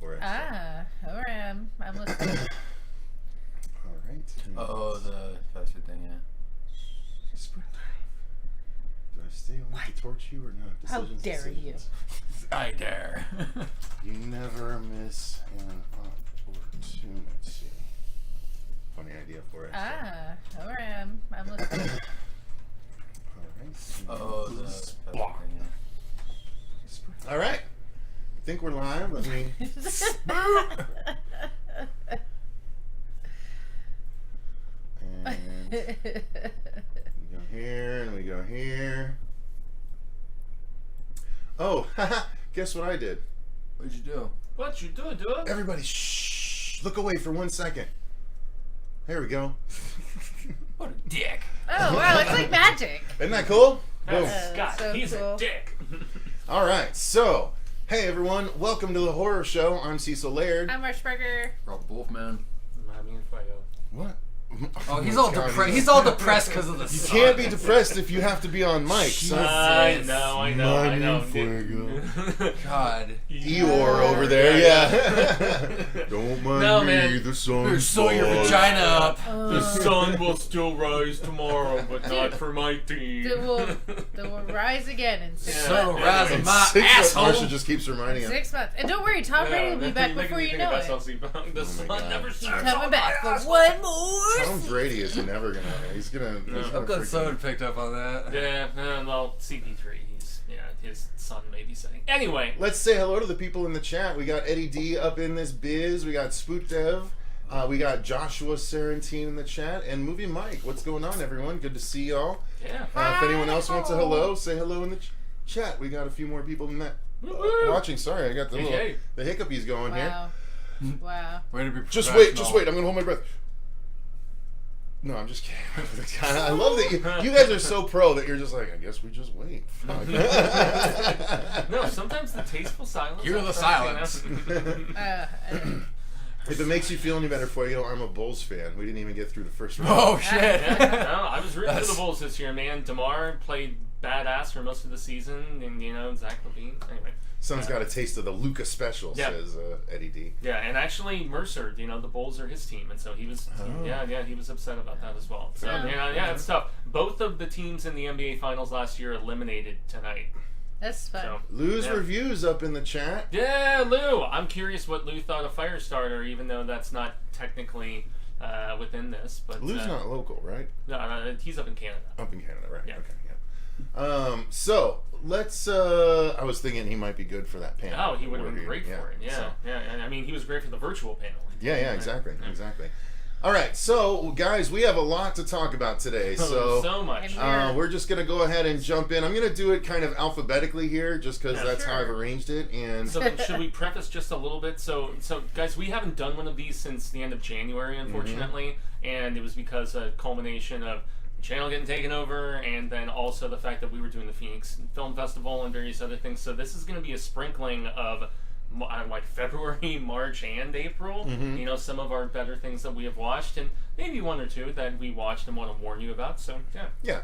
for it. Ah, all right. I'm listening. All right. Oh, the faster thing, yeah. Do I stay on to torch you or not? How dare you? I dare. You never miss an opportunity. Funny idea for it. Ah, all right. I'm listening. Oh, the faster thing, yeah. All right. I think we're live. Let me. And we go here and we go here. Oh, guess what I did? What'd you do? What you do, dude? Everybody, shh! Look away for 1 second. There we go. What a dick. Oh, wow, it's like magic. Isn't that cool? Boom. That's Scott. so He's cool. a dick. All right, so hey everyone, welcome to the horror show. I'm Cecil Laird. I'm Marshberger. Rob Wolfman. I mean, Fuego. What? Oh, he's my all God, depressed. He's all depressed because of the You sun. can't be depressed if you have to be on mic. son. I know. Fuego. God. Eeyore over there, yeah. Don't mind No, me, man. the sun. Sew your vagina up. The sun will still rise tomorrow, but not for my team. It will rise again in 6 Sun will months. rise in my 6 months, asshole. Marcia just keeps reminding him. 6 months. And don't worry, Tom Brady will be back before you know it. The sun God. never He's starts. coming back for one more. Tom Brady is never gonna. He's gonna. I'm glad someone picked up on that. Yeah, well, CP3, his son may be saying. Anyway. Let's say hello to the people in the chat. We got Eddie D up in this biz. We got Spook Dev. We got Joshua Sarantine in the chat. And Movie Mike. What's going on, everyone? Good to see y'all. Yeah. If anyone else wants a hello, say hello in the chat. We got a few more people than that watching. Sorry, I got the little the hiccupies going here. Wow. Wow. Way to be Just wait. I'm gonna hold my breath. No, I'm just kidding. I love that you guys are so pro that you're just like, I guess we just wait. Fuck. No, sometimes the tasteful silence. You're the silence. If it makes you feel any better for you, I'm a Bulls fan. We didn't even get through the first round. Oh, shit. Yeah, no, I was rooting for the Bulls this year, man. DeMar played badass for most of the season, and Zach LaVine. Anyway. Son's got a taste of the Luca special, says Eddie D. Yeah, and actually Mercer, the Bulls are his team, and so he was, he was upset about that as well. So it's tough. Both of the teams in the NBA Finals last year eliminated tonight. That's fun. So, Lou's reviews up in the chat. Yeah, Lou. I'm curious what Lou thought of Firestarter, even though that's not technically within this. But Lou's not local, right? No, he's up in Canada. Up in Canada, right? Yeah. Okay, yeah. So let's. I was thinking he might be good for that panel. Oh, he would have been great for it. Yeah, so. I mean, he was great for the virtual panel. Yeah, exactly. All right, so guys, we have a lot to talk about today. So much. We're just gonna go ahead and jump in. I'm gonna do it kind of alphabetically here, just because that's how I've arranged it. And so, should we preface just a little bit? So guys, we haven't done one of these since the end of January, unfortunately, and it was because a culmination of the channel getting taken over, and then also the fact that we were doing the Phoenix Film Festival and various other things. So this is going to be a sprinkling of like February, March, and April. Some of our better things that we have watched, and maybe one or two that we watched and want to warn you about. So yeah.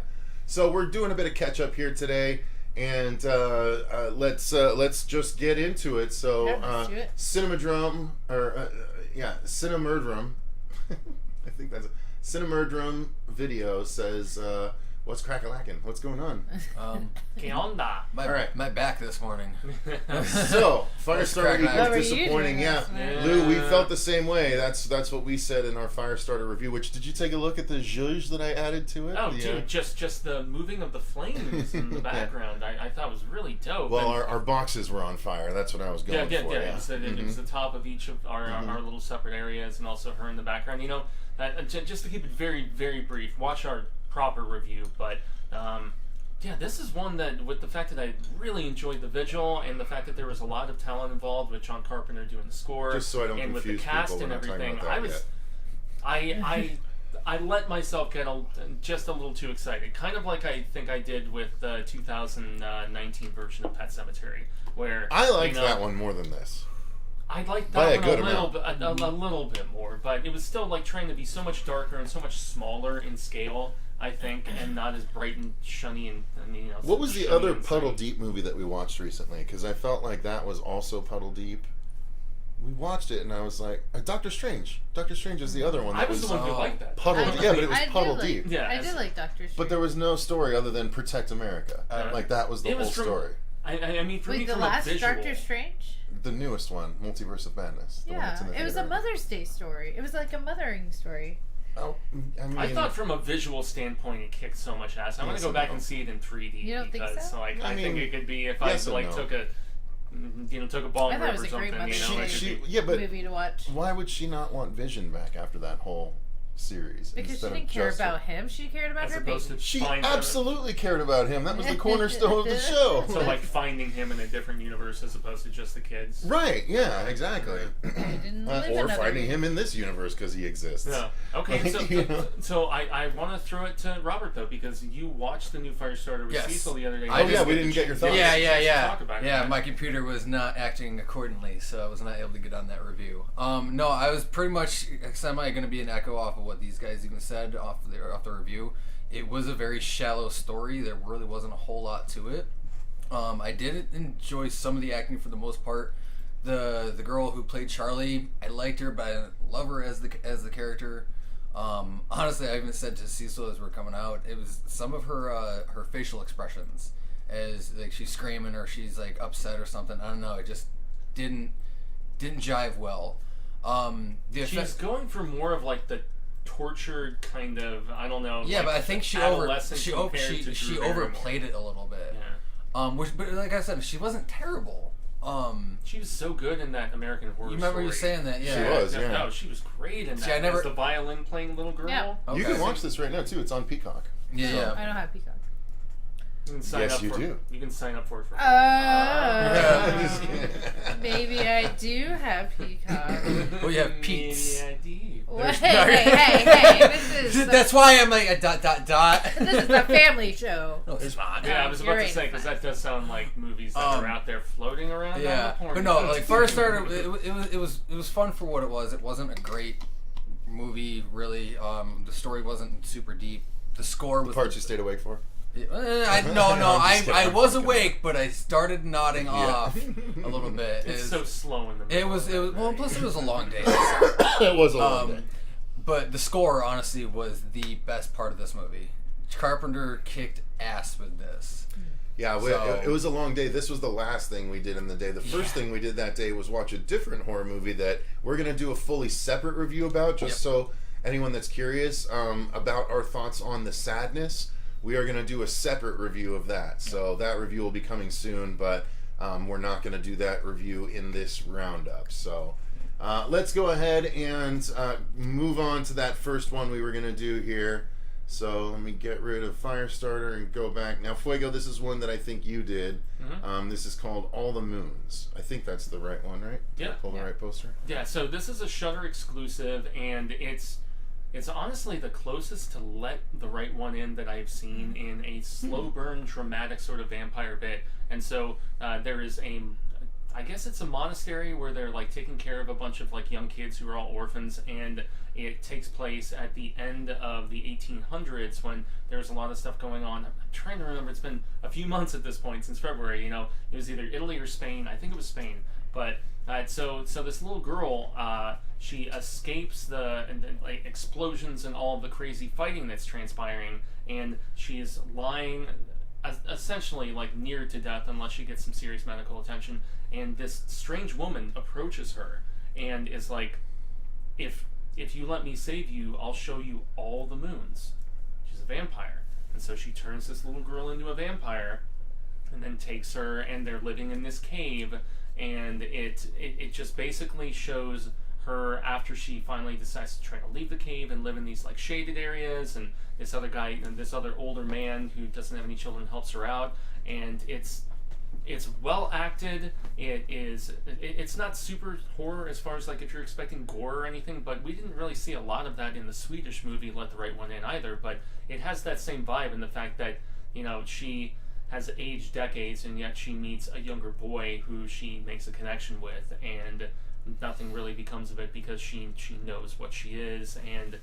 So we're doing a bit of catch up here today, and let's just get into it. So let's do it. Cinemerdrum Cinemerdrum. I think that's it. Cinemerdrum video says. What's crack-a-lackin'? What's going on? ¿Qué onda? My back this morning. So, Firestarter equals disappointing. Yeah. Lou, we felt the same way. That's what we said in our Firestarter review. Which, did you take a look at the zhuzh that I added to it? Oh, dude, just the moving of the flames in the background. I thought was really dope. Well, our boxes were on fire. That's what I was going for. Yeah. It was the top of each of our little separate areas, and also her in the background. Just to keep it very, very brief, watch our proper review, but this is one that, with the fact that I really enjoyed the vigil and the fact that there was a lot of talent involved with John Carpenter doing the score, just so I don't and with the confuse cast people and when I'm talking everything, about that I let myself get just a little too excited, kind of like I think I did with the 2019 version of Pet Sematary, where I liked that one more than this. I liked that one a little bit more, but it was still like trying to be so much darker and so much smaller in scale, I think, and not as bright and shunny and What was the other Puddle Deep movie that we watched recently? Because I felt like that was also Puddle Deep. we watched it, and I was like, Doctor Strange. Doctor Strange is the other one. I was the one who liked that. Puddle, yeah, but it was puddle like, deep. Yeah, I did like Doctor Strange. But there was no story other than protect America. Like that was the whole story. I mean, for me, the from last a visual, Doctor Strange? The newest one, Multiverse of Madness. The one that's in the it was a theater. Mother's Day story. It was like a mothering story. Oh, I thought from a visual standpoint it kicked so much ass. I want to go back and see it in 3D. You don't think because, so? Like, I I think mean, it could be if yes I like and no. took a ball I and thought rip it or was a great something. You know, Mother's it Day could be- yeah, but movie to watch. why would she not want Vision back after that whole series? Because she instead didn't of care just about him. She cared about as her opposed baby. to She find absolutely cared about him. That was the cornerstone of the show. So like finding him in a different universe as opposed to just the kids. Right, yeah, exactly. They didn't live Or another finding week. him in this universe because he exists. Yeah. Okay. Like, So, you know. so I want to throw it to Robert though because you watched the new Firestarter with Yes. Cecil the other day. Oh, yeah, we didn't get your thoughts. Yeah. Talk about it, Yeah, right? my computer was not acting accordingly, so I was not able to get on that review. No, I was pretty much semi going to be an echo off of what these guys even said off the review. It was a very shallow story. There really wasn't a whole lot to it. I did enjoy some of the acting for the most part. The girl who played Charlie, I liked her, but I didn't love her as the character. Honestly, I even said to Cecil as we're coming out, it was some of her facial expressions, as like she's screaming or she's like upset or something. I don't know. It just didn't jive well. She's going for more of like the tortured kind of, I don't know. Yeah, like but I think she adolescent compared to she Drew Barrymore. overplayed it a little bit. Yeah. But like I said, she wasn't terrible. She was so good in that American Horror You remember Story. you saying that? Yeah. She was, yeah. No, she was great in that. See, I never- As the violin playing little girl. Yeah. Okay. You can watch this right now too. It's on Peacock. Yeah. I don't have Peacock. You can sign Yes, up you for, do. You can sign up for it for free. Maybe I do have Peacock. Well, you have Pete's. Maybe I do. Well, hey, this is That's why I'm like a ... this is a family show. No, it's not. Yeah, I was You're about to right, say because fine. that does sound like movies that are out there floating around. Yeah, on the porn but no, sites. like Firestarter, it was fun for what it was. It wasn't a great movie, really. The story wasn't super deep. The score was Part you stayed awake for? I was awake, but I started nodding off a little bit. It's so slow in the It middle. was well. Plus, it was a long day. It was a long day. But the score, honestly, was the best part of this movie. Carpenter kicked ass with this. Yeah, it was a long day. This was the last thing we did in the day. The first thing we did that day was watch a different horror movie that we're going to do a fully separate review about, just so anyone that's curious about our thoughts on The Sadness, we are going to do a separate review of that. So that review will be coming soon, but we're not going to do that review in this roundup. So let's go ahead and move on to that first one we were going to do here. So let me get rid of Firestarter and go back. Now, Fuego, this is one that I think you did. Mm-hmm. This is called All the Moons. I think that's the right one, right? Yeah. Pull the right poster? Yeah, so this is a Shudder exclusive, and it's honestly the closest to Let the Right One In that I've seen in a slow burn, dramatic sort of vampire bit. And so there is I guess it's a monastery where they're like taking care of a bunch of like young kids who are all orphans, and it takes place at the end of the 1800s when there's a lot of stuff going on. I'm trying to remember, it's been a few months at this point since February, you know, it was either Italy or Spain. I think it was Spain. But so this little girl, she escapes the like explosions and all of the crazy fighting that's transpiring, and she's lying essentially like near to death unless she gets some serious medical attention. And this strange woman approaches her and is like, if you let me save you, I'll show you all the moons. She's a vampire. And so she turns this little girl into a vampire and then takes her, and they're living in this cave, and it just basically shows her after she finally decides to try to leave the cave and live in these like shaded areas, and this other guy and this other older man who doesn't have any children helps her out, and it's well acted. It's not super horror as far as like if you're expecting gore or anything, but we didn't really see a lot of that in the Swedish movie Let the Right One In either. But it has that same vibe in the fact that, you know, she has aged decades and yet she meets a younger boy who she makes a connection with, and nothing really becomes of it because she knows what she is, and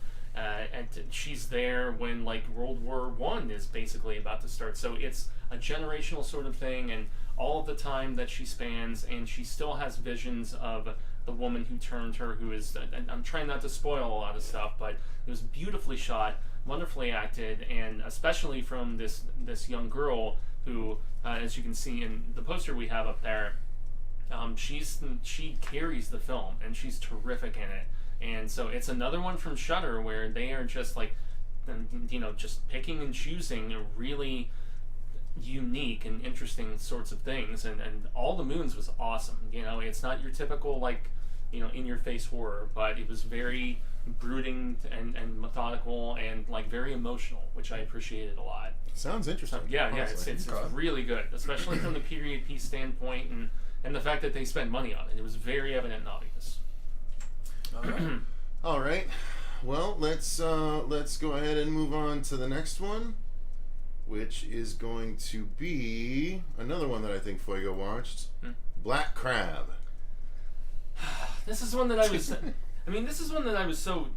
she's there when like World War I is basically about to start. So it's a generational sort of thing, and all of the time that she spans, and she still has visions of the woman who turned her, who is, and I'm trying not to spoil a lot of stuff, but it was beautifully shot, wonderfully acted, and especially from this young girl who, as you can see in the poster we have up there, she carries the film, and she's terrific in it. And so it's another one from Shudder where they are just like, just picking and choosing really unique and interesting sorts of things. And All the Moons was awesome. It's not your typical like, in your face horror, but it was very brooding and methodical and like very emotional, which I appreciated a lot. Sounds interesting. So, yeah, it's really good, especially from the period piece standpoint, and the fact that they spent money on it. It was very evident and obvious. All right. Well, let's go ahead and move on to the next one, which is going to be another one that I think Fuego watched. Black Crab. This is one that I was. This is one that I was so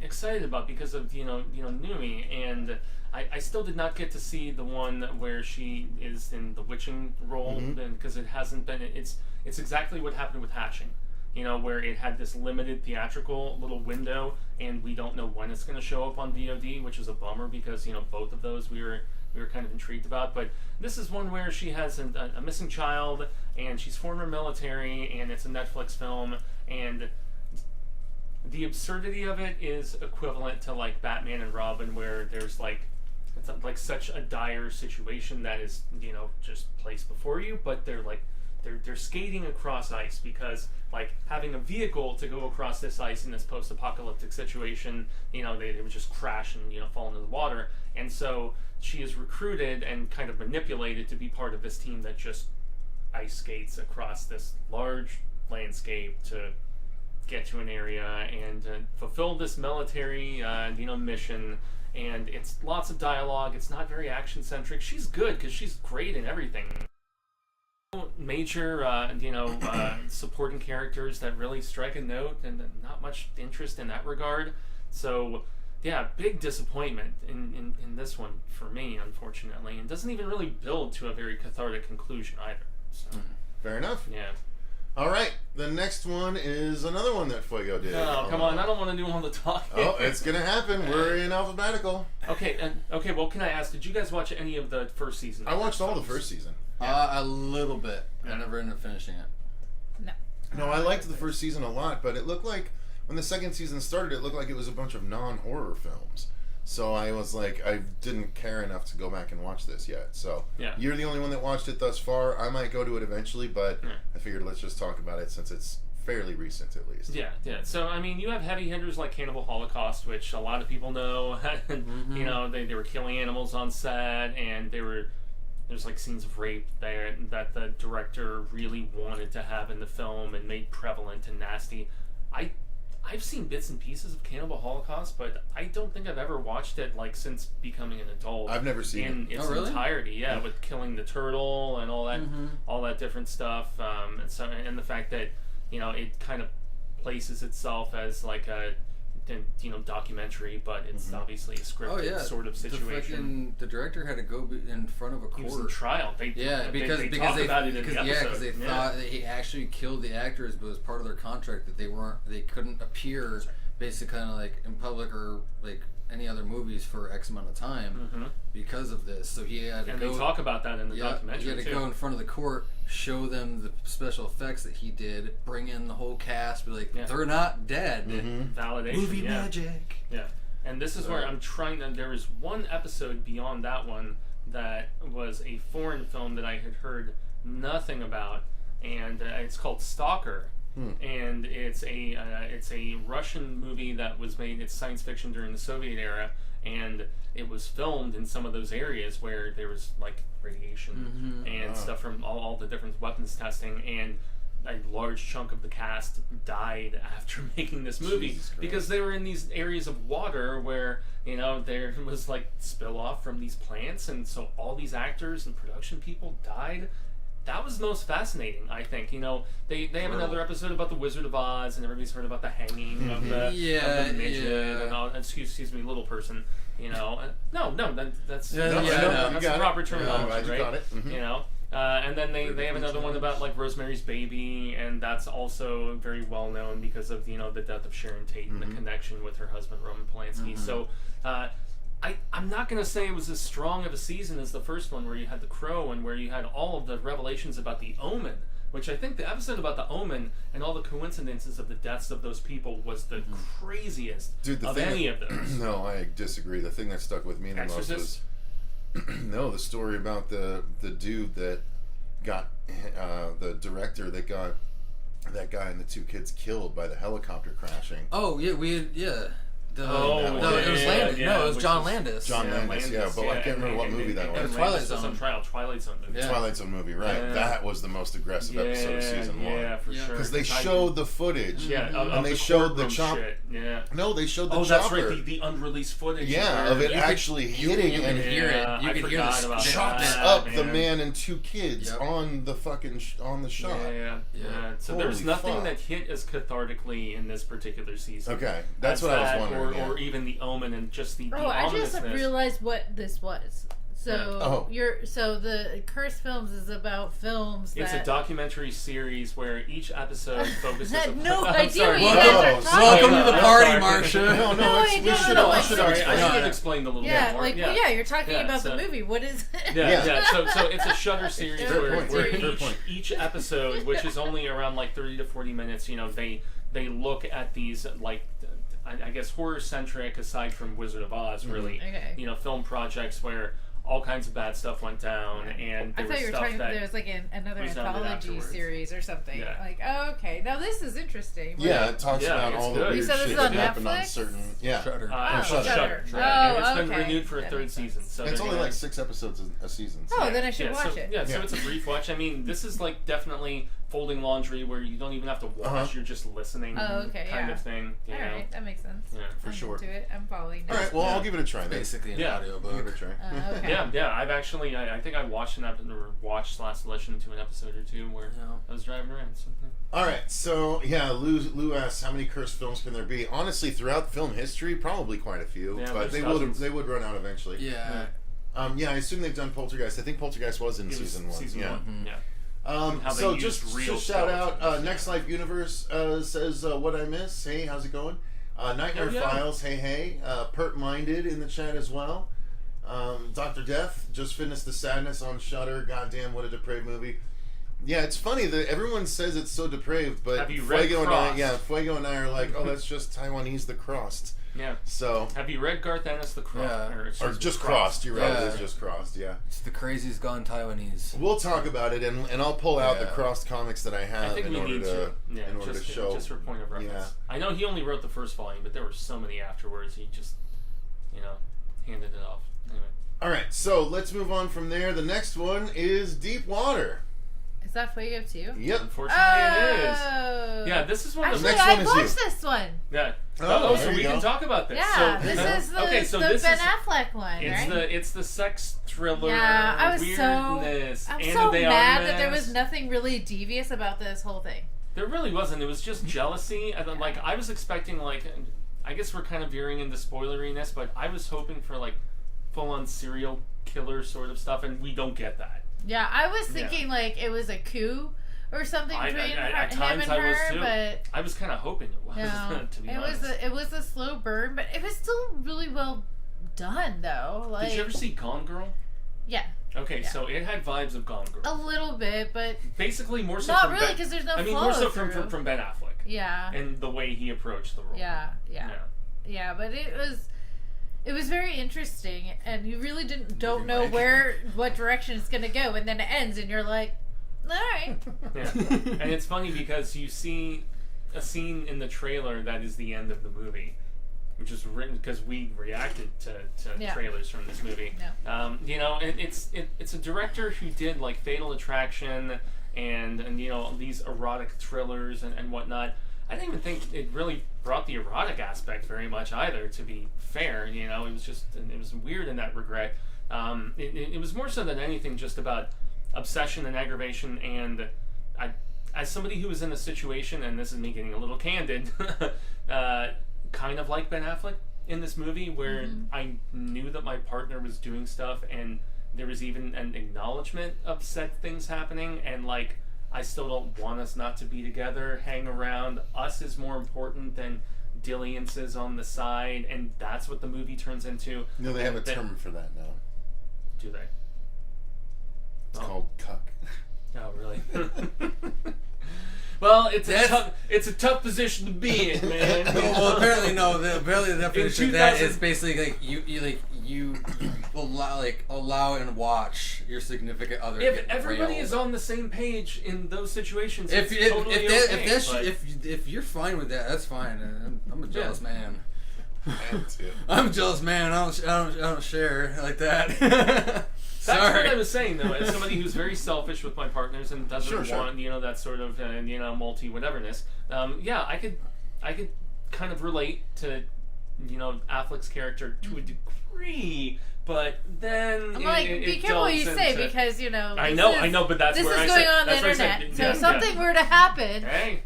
excited about because of Numi, and I still did not get to see the one where she is in the witching role, because it hasn't been. It's exactly what happened with Hatching. Where it had this limited theatrical little window, and we don't know when it's going to show up on VOD, which is a bummer because both of those we were kind of intrigued about. But this is one where she has a missing child, and she's former military, and it's a Netflix film, and the absurdity of it is equivalent to like Batman and Robin, where there's like it's like such a dire situation that is just placed before you, but they're skating across ice because like having a vehicle to go across this ice in this post-apocalyptic situation, they would just crash and fall into the water. And so she is recruited and kind of manipulated to be part of this team that just ice skates across this large landscape to get to an area and fulfill this military mission. And it's lots of dialogue. It's not very action centric. She's good because she's great in everything. Major supporting characters that really strike a note, and not much interest in that regard. So yeah, big disappointment in this one for me, unfortunately, and doesn't even really build to a very cathartic conclusion either. So. Fair enough. Yeah. All right, the next one is another one that Fuego did. No, come on, I don't want to do all the talking. Oh, it's gonna happen. We're in alphabetical. Okay, well, can I ask? Did you guys watch any of the first season? I watched all the first season. A little bit. I never ended up finishing it. No, I liked the first season a lot, but it looked like when the second season started, it looked like it was a bunch of non-horror films. So I was like, I didn't care enough to go back and watch this yet. So you're the only one that watched it thus far. I might go to it eventually, but I figured let's just talk about it since it's fairly recent at least. Yeah. So, you have heavy hitters like Cannibal Holocaust, which a lot of people know. They were killing animals on set, and there's like scenes of rape there that the director really wanted to have in the film and made prevalent and nasty. I've seen bits and pieces of Cannibal Holocaust, but I don't think I've ever watched it like since becoming an adult. I've never seen in its entirety. Yeah, with killing the turtle and all that different stuff, and the fact that it kind of places itself as like a documentary, but it's obviously a scripted sort of situation. The director had to go in front of a court. He was in trial. They talk about it in the episode. Yeah, because they thought that he actually killed the actors, but it was part of their contract that they couldn't appear basically kind of like in public or like any other movies for X amount of time because of this. So he had to go. And they talk about that in the documentary. He had to go in front of the court, show them the special effects that he did, bring in the whole cast, be like, they're not dead. Validation. Movie magic. Yeah. And this is where I'm trying to. There was one episode beyond that one that was a foreign film that I had heard nothing about, and it's called Stalker. And it's a Russian movie that was made. It's science fiction during the Soviet era, and it was filmed in some of those areas where there was like radiation and stuff from all the different weapons testing, and a large chunk of the cast died after making this movie because they were in these areas of water where there was like spill off from these plants, and so all these actors and production people died. That was most fascinating, I think. They have another episode about the Wizard of Oz, and everybody's heard about the hanging of the midget and all. Excuse me, little person. That's the proper terminology, right? Got it. And then they have another one about like Rosemary's Baby, and that's also very well known because of the death of Sharon Tate and the connection with her husband Roman Polanski. So I'm not going to say it was as strong of a season as the first one where you had The Crow and where you had all of the revelations about the Omen, which I think the episode about the Omen and all the coincidences of the deaths of those people was the craziest of any of those. No, I disagree. The thing that stuck with me the most was the story about the dude that got the director that got that guy and the two kids killed by the helicopter crashing. Oh yeah, it was John Landis. John Landis, but I can't remember what movie that was. Twilight Zone movie. Yeah. Twilight Zone movie, right? Yeah. That was the most aggressive episode of season 1. Yeah, for sure. Because they showed the footage. And they showed the chopper. Yeah. No, they showed the chopper. Oh, that's right. The unreleased footage. Yeah, of it actually hitting and hear it. You could hear the chops up the man and two kids on the fucking on the shot. Yeah. So there's nothing that hit as cathartically in this particular season. Okay, that's what I was wondering. Or even the Omen and just the I just realized what this was. So the Cursed Films is about films. It's a documentary series where each episode focuses. I had no idea what you guys are talking Welcome about. to the party, Marcia. I should explain a little bit more. You're talking about the movie. What is it? So it's a Shudder series where each episode, which is only around like 30 to 40 minutes, they look at these like. I guess horror-centric, aside from Wizard of Oz, really, film projects where all kinds of bad stuff went down, and I thought you were talking. There was like another anthology series or something. Yeah. Like, okay, now this is interesting. Yeah, it talks about all the weird shit that happened on certain. Yeah, Shudder. Shudder. And it's been renewed for a third season. So it's only like 6 episodes a season. So. Then I should watch it. Yeah, so it's a brief watch. I mean, this is like definitely folding laundry where you don't even have to watch; you're just listening. Kind of thing. All right, that makes sense. Yeah, for sure. Into it. I'm following. All right, well, I'll give it a try. Basically, an audiobook. Give it a try. Yeah. I've actually, I think I watched listened to an episode or two where I was driving around. So. All right, so Lou asks how many cursed films can there be? Honestly, throughout film history, probably quite a few, but they would run out eventually. Yeah. I assume they've done Poltergeist. I think Poltergeist was in season 1. Season 1. Yeah. So just shout out, Next Life Universe says, what I miss. Hey, how's it going? Nightmare Files, hey. Pert Minded in the chat as well. Dr. Death just finished The Sadness on Shudder. Goddamn, what a depraved movie. Yeah, it's funny that everyone says it's so depraved, but have you read Fuego and I are like, oh, that's just Taiwanese The Crossed. Yeah. So have you read Garth Ennis The Crossed? Or just Crossed. You're right. It is just Crossed. Yeah. It's the craziest gone Taiwanese. We'll talk about it, and I'll pull out the Crossed comics that I have in order to show. Just for point of reference. Yeah. I know he only wrote the first volume, but there were so many afterwards. He just, handed it off. Anyway. All right. So let's move on from there. The next one is Deep Water. Is that Fuego too? Yep. Unfortunately, it is. Yeah, this is one of the next one. I watched this one. Yeah. So we can talk about this. Yeah, so, this is the Ben Affleck one, right? It's the sex thriller. Yeah, I was weirdness. I'm so mad that there was nothing really devious about this whole thing. There really wasn't. It was just jealousy. And then, I was expecting, I guess we're kind of veering into spoileriness, but I was hoping for, full-on serial killer sort of stuff, and we don't get that. Yeah, I was thinking, it was a coup or something between him and her, but... I was kind of hoping it was, to be honest. It was a slow burn, but it was still really well done, though. Did you ever see Gone Girl? Yeah. Okay, so it had vibes of Gone Girl. A little bit, but... Basically, more so not really, because there's no more so from Ben Affleck. Yeah. And the way he approached the role. Yeah, but it was very interesting, and you really don't know what direction it's going to go, and then it ends, and you're like, all right. Yeah. And it's funny because you see a scene in the trailer that is the end of the movie, which is written because we reacted to trailers from this movie. No. It's a director who did Fatal Attraction and these erotic thrillers and whatnot. I didn't even think it really brought the erotic aspect very much either, to be fair. It was weird in that regret. It was more so than anything just about obsession and aggravation, and as somebody who was in a situation, and this is me getting a little candid, kind of like Ben Affleck in this movie, where I knew that my partner was doing stuff and there was even an acknowledgement of said things happening, and like, I still don't want us not to be together, hang around. Us is more important than dalliances on the side, and that's what the movie turns into. No, they have a term for that now. Do they? It's called cuck. Oh, really? Well, it's a tough position to be in, man. Well, apparently no. Apparently the definition of that is basically like you allow and watch your significant other. If everybody railed. is on the same page in those situations, if you're fine with that, that's fine. I'm a jealous man. I'm a jealous man. I don't share like that. That's what I was saying, though. As somebody who's very selfish with my partners and doesn't want, that sort of, multi-whateverness. I could kind of relate to, Affleck's character to a degree, but then I'm like, be careful what you say, because I know, but that's this where is going on the internet. So if something were to happen, hey,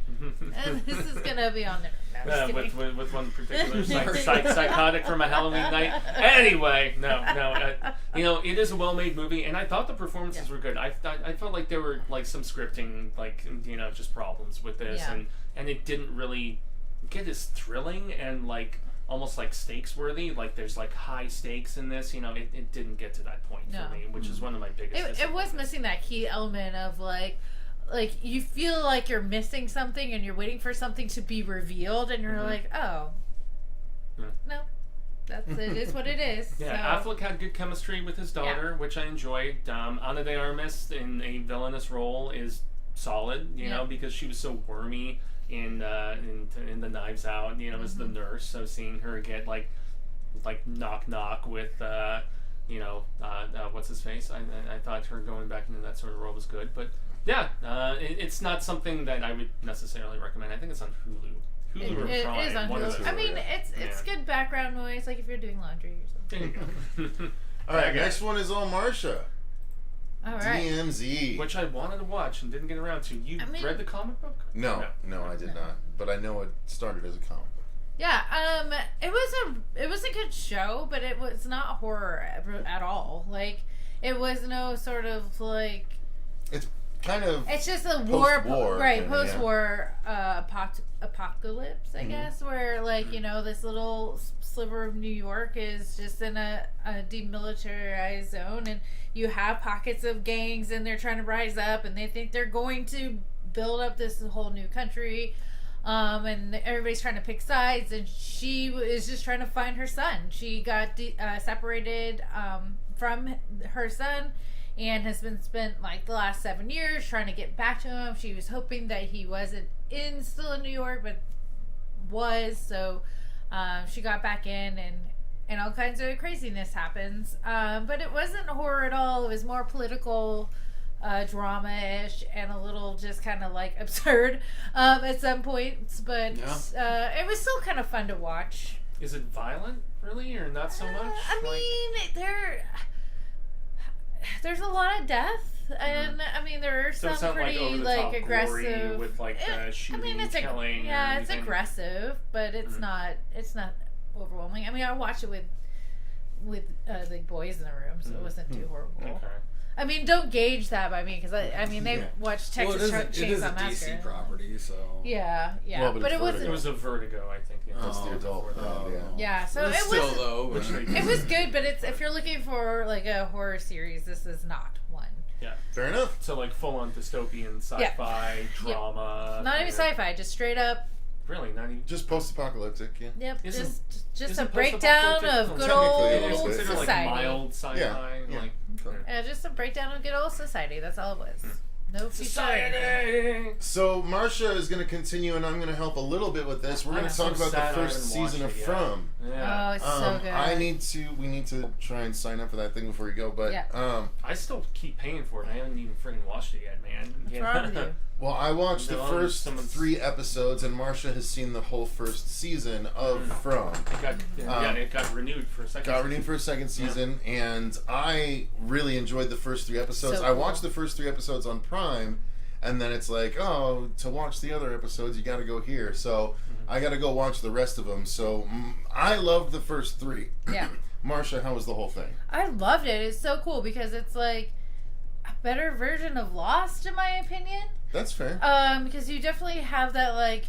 and this is gonna be on there. With one particular psychotic from a Halloween night. Anyway, no. It is a well-made movie, and I thought the performances were good. I felt like there were like some scripting, just problems with this, and it didn't really get as thrilling and like almost like stakes worthy. Like there's like high stakes in this. It didn't get to that point for me, which is one of my biggest. It was missing that key element of like you feel like you're missing something and you're waiting for something to be revealed, and you're like, oh, no, it is what it is. Yeah, so. Affleck had good chemistry with his daughter, which I enjoyed. Ana de Armas in a villainous role is solid, because she was so wormy in the Knives Out, as the nurse. So seeing her get like knock with what's his face, I thought her going back into that sort of role was good, but. Yeah, it's not something that I would necessarily recommend. I think it's on Hulu. Hulu or Prime. It is on Hulu. I mean, it's good background noise, like if you're doing laundry or something. There you go. All right, next one is on Marcia. All right. DMZ. Which I wanted to watch and didn't get around to. You read the comic book? No, I did not. But I know it started as a comic book. Yeah, it was a good show, but it was not horror at all. Like, it was no sort of like. It's just a post-war, post-war apocalypse, I guess, where like this little sliver of New York is just in a demilitarized zone, and you have pockets of gangs, and they're trying to rise up, and they think they're going to build up this whole new country, and everybody's trying to pick sides, and she is just trying to find her son. She got separated from her son. And has been spent like the last 7 years trying to get back to him. She was hoping that he wasn't still in New York, but was. So she got back in, and all kinds of craziness happens. But it wasn't horror at all. It was more political drama-ish and a little just kind of like absurd at some points. But it was still kind of fun to watch. Is it violent, really, or not so much? There's a lot of death, and I mean there are some pretty like aggressive with like shooting, killing. It's aggressive, but it's not overwhelming. I mean, I watched it with the boys in the room, so it wasn't too horrible. Okay. I mean, don't gauge that by me, because they watched Texas Chainsaw Massacre. It is a DC property, so yeah. Well, but it wasn't. It was a Vertigo, I think. That's the adult. Yeah, so it was. It was good, but if you're looking for like a horror series, this is not one. Yeah, fair enough. So like full on dystopian sci-fi drama. Not even sci-fi, just straight up. Really, not even just post-apocalyptic. Yeah. Yep. Just a breakdown of good old society. Like mild sci-fi. Just a breakdown of good old society. That's all it was. No society. So Marcia is going to continue, and I'm going to help a little bit with this. We're going to talk about the first season of From. Yeah. Oh, it's so good. We need to try and sign up for that thing before you go. But I still keep paying for it. I haven't even freaking watched it yet, man. What's wrong with you? Well, I watched the first 3 episodes, and Marcia has seen the whole first season of From. It got renewed for a second season. And I really enjoyed the first 3 episodes. So I watched the first 3 episodes on Prime, and then it's like, to watch the other episodes, you got to go here. So I got to go watch the rest of them. So I loved the first 3. Yeah. Marcia, how was the whole thing? I loved it. It's so cool because it's like a better version of Lost, in my opinion. That's fair. Because you definitely have that, like,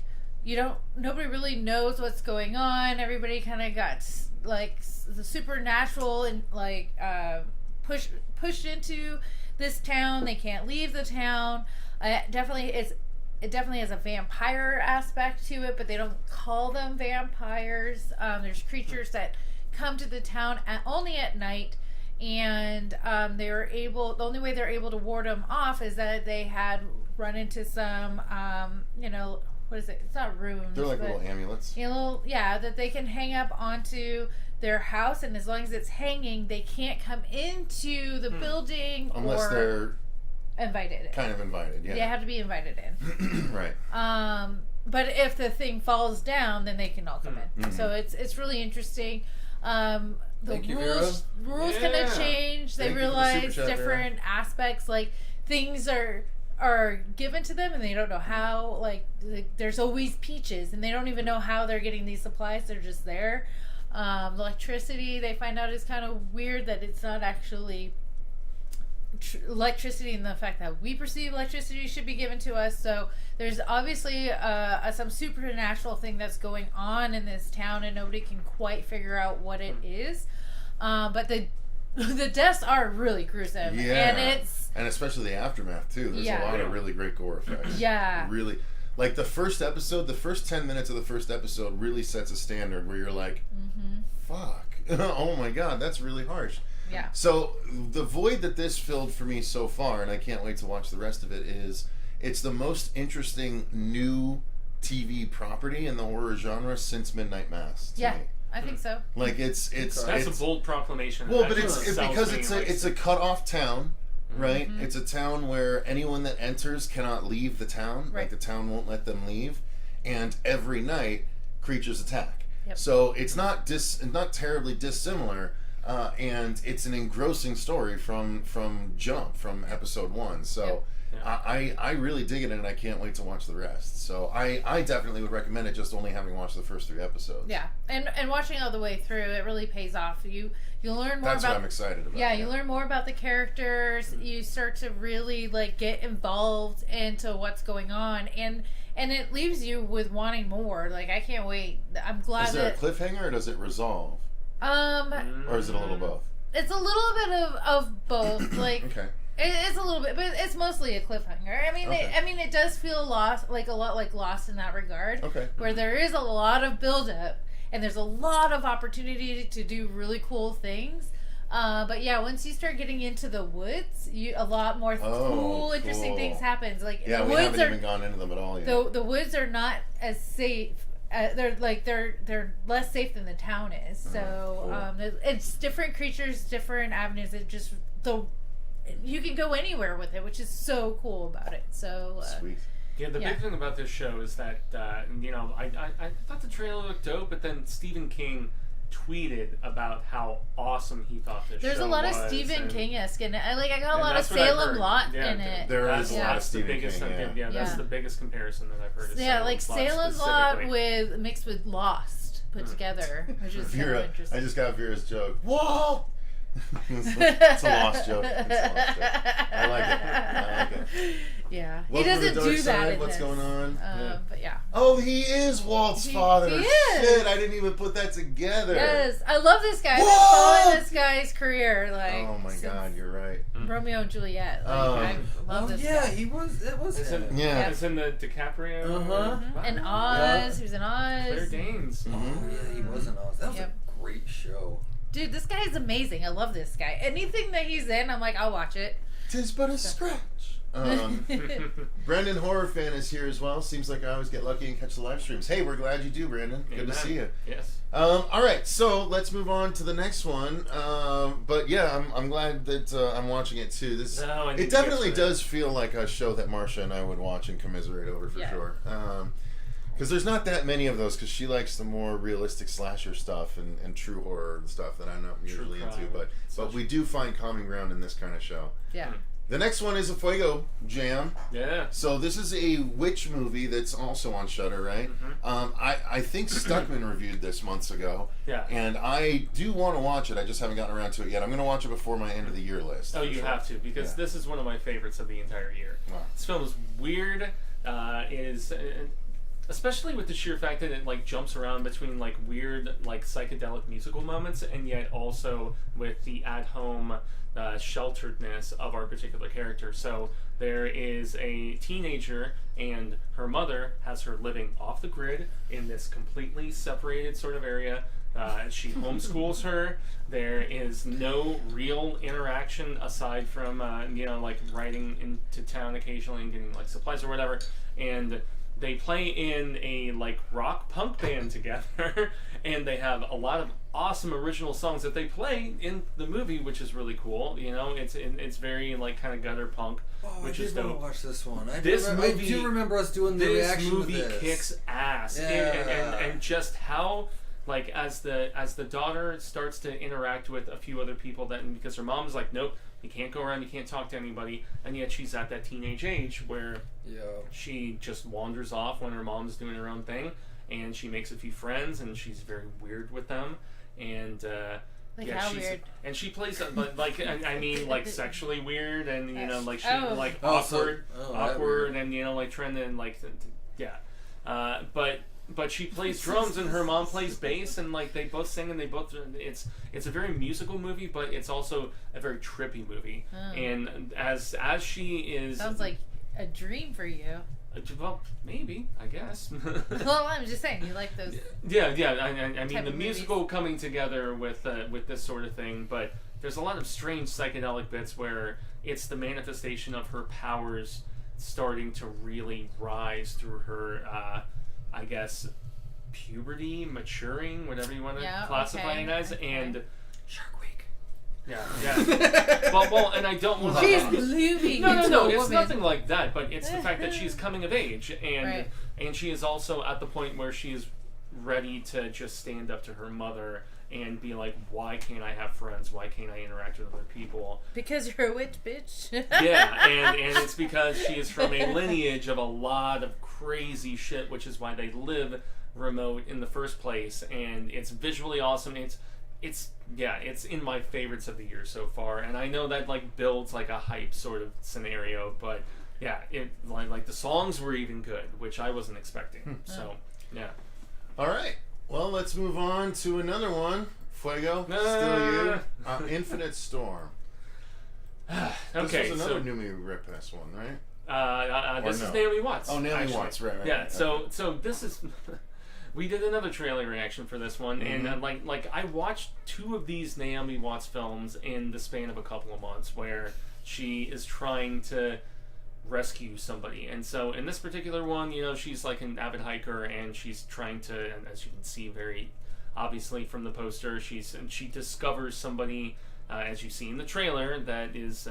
nobody really knows what's going on. Everybody kind of got like the supernatural and like pushed into this town. They can't leave the town. It definitely has a vampire aspect to it, but they don't call them vampires. There's creatures that come to the town only at night, and the only way they're able to ward them off is that they had run into some what is it? It's not runes. They're like little amulets. That they can hang up onto their house, and as long as it's hanging, they can't come into the building unless they're invited. Kind of invited, yeah. They have to be invited in. Right. But if the thing falls down, then they can all come in. Mm-hmm. So it's really interesting. The rules kind of change. They realize different aspects, like things are given to them and they don't know how. Like there's always peaches and they don't even know how they're getting these supplies. They're just there. Electricity, they find out, is kind of weird, that it's not actually electricity, and the fact that we perceive electricity should be given to us. So there's obviously some supernatural thing that's going on in this town, and nobody can quite figure out what it is. But the deaths are really gruesome, and especially the aftermath too. There's a lot of really great gore effects. Yeah, really. Like the first 10 minutes of the first episode really sets a standard where you're like, fuck, oh my god, that's really harsh. Yeah. So the void that this filled for me so far, and I can't wait to watch the rest of it, is it's the most interesting new TV property in the horror genre since Midnight Mass. To me. I think so. Like it's that's a bold proclamation. Well, but it's because it's a cut off town. Right? Mm-hmm. It's a town where anyone that enters cannot leave the town. Right. Like the town won't let them leave. And every night, creatures attack. Yep. So it's not terribly dissimilar. And it's an engrossing story from episode 1. So I really dig it, and I can't wait to watch the rest. So I definitely would recommend it, just only having watched the first 3 episodes. Yeah, and watching all the way through, it really pays off. You learn more That's what I'm excited about. Yeah, you learn more about the characters. You start to really get involved into what's going on, and it leaves you with wanting more. Like, I can't wait. I'm glad. Is there a cliffhanger, or does it resolve? Or is it a little both? It's a little bit of both. Like, okay. It's a little bit, but it's mostly a cliffhanger. I mean, it does feel Lost, a lot like Lost in that regard. Okay. Where there is a lot of buildup, and there's a lot of opportunity to do really cool things. But yeah, once you start getting into the woods, a lot more cool, interesting things happens. Like, yeah, the we woods haven't even gone into them at all yet. The woods are not as safe. They're less safe than the town is. So cool. It's different creatures, different avenues. It just you can go anywhere with it, which is so cool about it. So sweet. Yeah, the big thing about this show is that I thought the trailer looked dope, but then Stephen King tweeted about how awesome he thought this There's show a lot was, of Stephen King-esque in it. I got a lot of that's what I've Salem heard. Lot Yeah, in it. There is a lot of That's the Stephen biggest King, yeah, that's Yeah. the biggest comparison that I've heard. Is Yeah, like Salem Lot specifically. mixed with Lost put together, which is kind of interesting. I just got Vera's joke. Whoa! It's a lost joke. I like it. Yeah, Welcome he doesn't to the dark do side. that in What's this. going on? But yeah. Oh, he is Walt's father. He is. Shit, I didn't even put that together. Yes, I love this guy. I've been What? following this guy's career. Like, Oh my since god, you're right. Romeo and Juliet. Like, I love this guy. he was. It was It's him. in, Yeah. it's in the DiCaprio. Uh-huh. And Oz. He was in Oz. Claire Danes. Oh yeah, he was in Oz. That was Yep. a great show. Dude, this guy is amazing. I love this guy. Anything that he's in, I'm like, I'll watch it. 'Tis but a scratch. Brendan, horror fan, is here as well. Seems like I always get lucky and catch the live streams. Hey, we're glad you do, Brandon. Good to see you. Yes. All right, so let's move on to the next one. But yeah, I'm glad that I'm watching it too. It definitely does feel like a show that Marcia and I would watch and commiserate over for sure. Because there's not that many of those, because she likes the more realistic slasher stuff and true horror and stuff that I'm not usually into. But we do find common ground in this kind of show. Yeah. The next one is a Fuego jam. Yeah. So this is a witch movie that's also on Shudder, right? Mm-hmm. I think Stuckman reviewed this months ago. Yeah. And I do want to watch it. I just haven't gotten around to it yet. I'm going to watch it before my end of the year list. Oh, you have to, because this is one of my favorites of the entire year. Wow. This film is weird. Especially with the sheer fact that it like jumps around between like weird like psychedelic musical moments, and yet also with the at-home shelteredness of our particular character. So there is a teenager, and her mother has her living off the grid in this completely separated sort of area. She homeschools her. There is no real interaction aside from like riding into town occasionally and getting like supplies or whatever. And they play in a like rock punk band together, and they have a lot of awesome original songs that they play in the movie, which is really cool. You know, it's very like kind of gutter punk, which is dope. Watch this one. I do remember us doing the reaction to this. This movie kicks ass, and just how like as the daughter starts to interact with a few other people, because her mom's like, nope, you can't go around, you can't talk to anybody, and yet she's at that teenage age where she just wanders off when her mom's doing her own thing, and she makes a few friends, and she's very weird with them, and how weird? And she plays like I mean like sexually weird, and you know like she like awkward, and you know like trying to like but she plays drums and her mom plays bass, and like they both sing and they both it's a very musical movie, but it's also a very trippy movie. And as she is, sounds like a dream for you. Well, maybe, I guess. Well, I'm just saying, you like those. Yeah. I mean, the musical coming together with this sort of thing, but there's a lot of strange psychedelic bits where it's the manifestation of her powers starting to really rise through her, I guess, puberty, maturing, whatever you want to classify it as, and Shark Week. Yeah. Well, and I don't want to. She's blooming. No. It's nothing like that. But it's the fact that she's coming of age, and she is also at the point where she is ready to just stand up to her mother and be like, why can't I have friends? Why can't I interact with other people? Because you're a witch, bitch. Yeah, and it's because she is from a lineage of a lot of crazy shit, which is why they live remote in the first place. And it's visually awesome. It's in my favorites of the year so far. And I know that like builds like a hype sort of scenario, but yeah, it like the songs were even good, which I wasn't expecting. So yeah. All right. Well, let's move on to another one. Fuego, still you. Infinite Storm. Okay, this was another Numi Ripes one, right? This is Naomi Watts. Oh, Naomi Watts, right. Yeah. So this is. We did another trailer reaction for this one, and like I watched 2 of these Naomi Watts films in the span of a couple of months, where she is trying to rescue somebody. And so in this particular one, you know, she's like an avid hiker, and she's trying to, and as you can see very obviously from the poster, she discovers somebody, as you see in the trailer, that is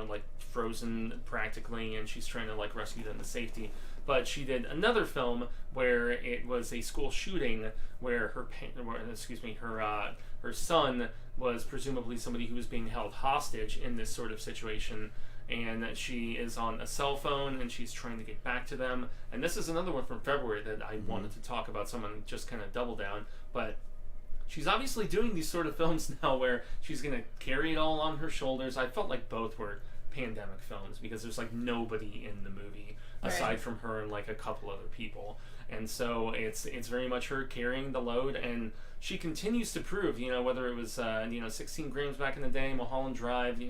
like frozen practically, and she's trying to like rescue them to safety. But she did another film where it was a school shooting where her son was presumably somebody who was being held hostage in this sort of situation, and she is on a cell phone and she's trying to get back to them. And this is another one from February that I wanted to talk about, someone just kind of double down. But she's obviously doing these sort of films now where she's going to carry it all on her shoulders. I felt like both were pandemic films because there's like nobody in the movie aside from her and like a couple other people. And so it's very much her carrying the load, and she continues to prove, whether it was 16 Grams back in the day, Mulholland Drive,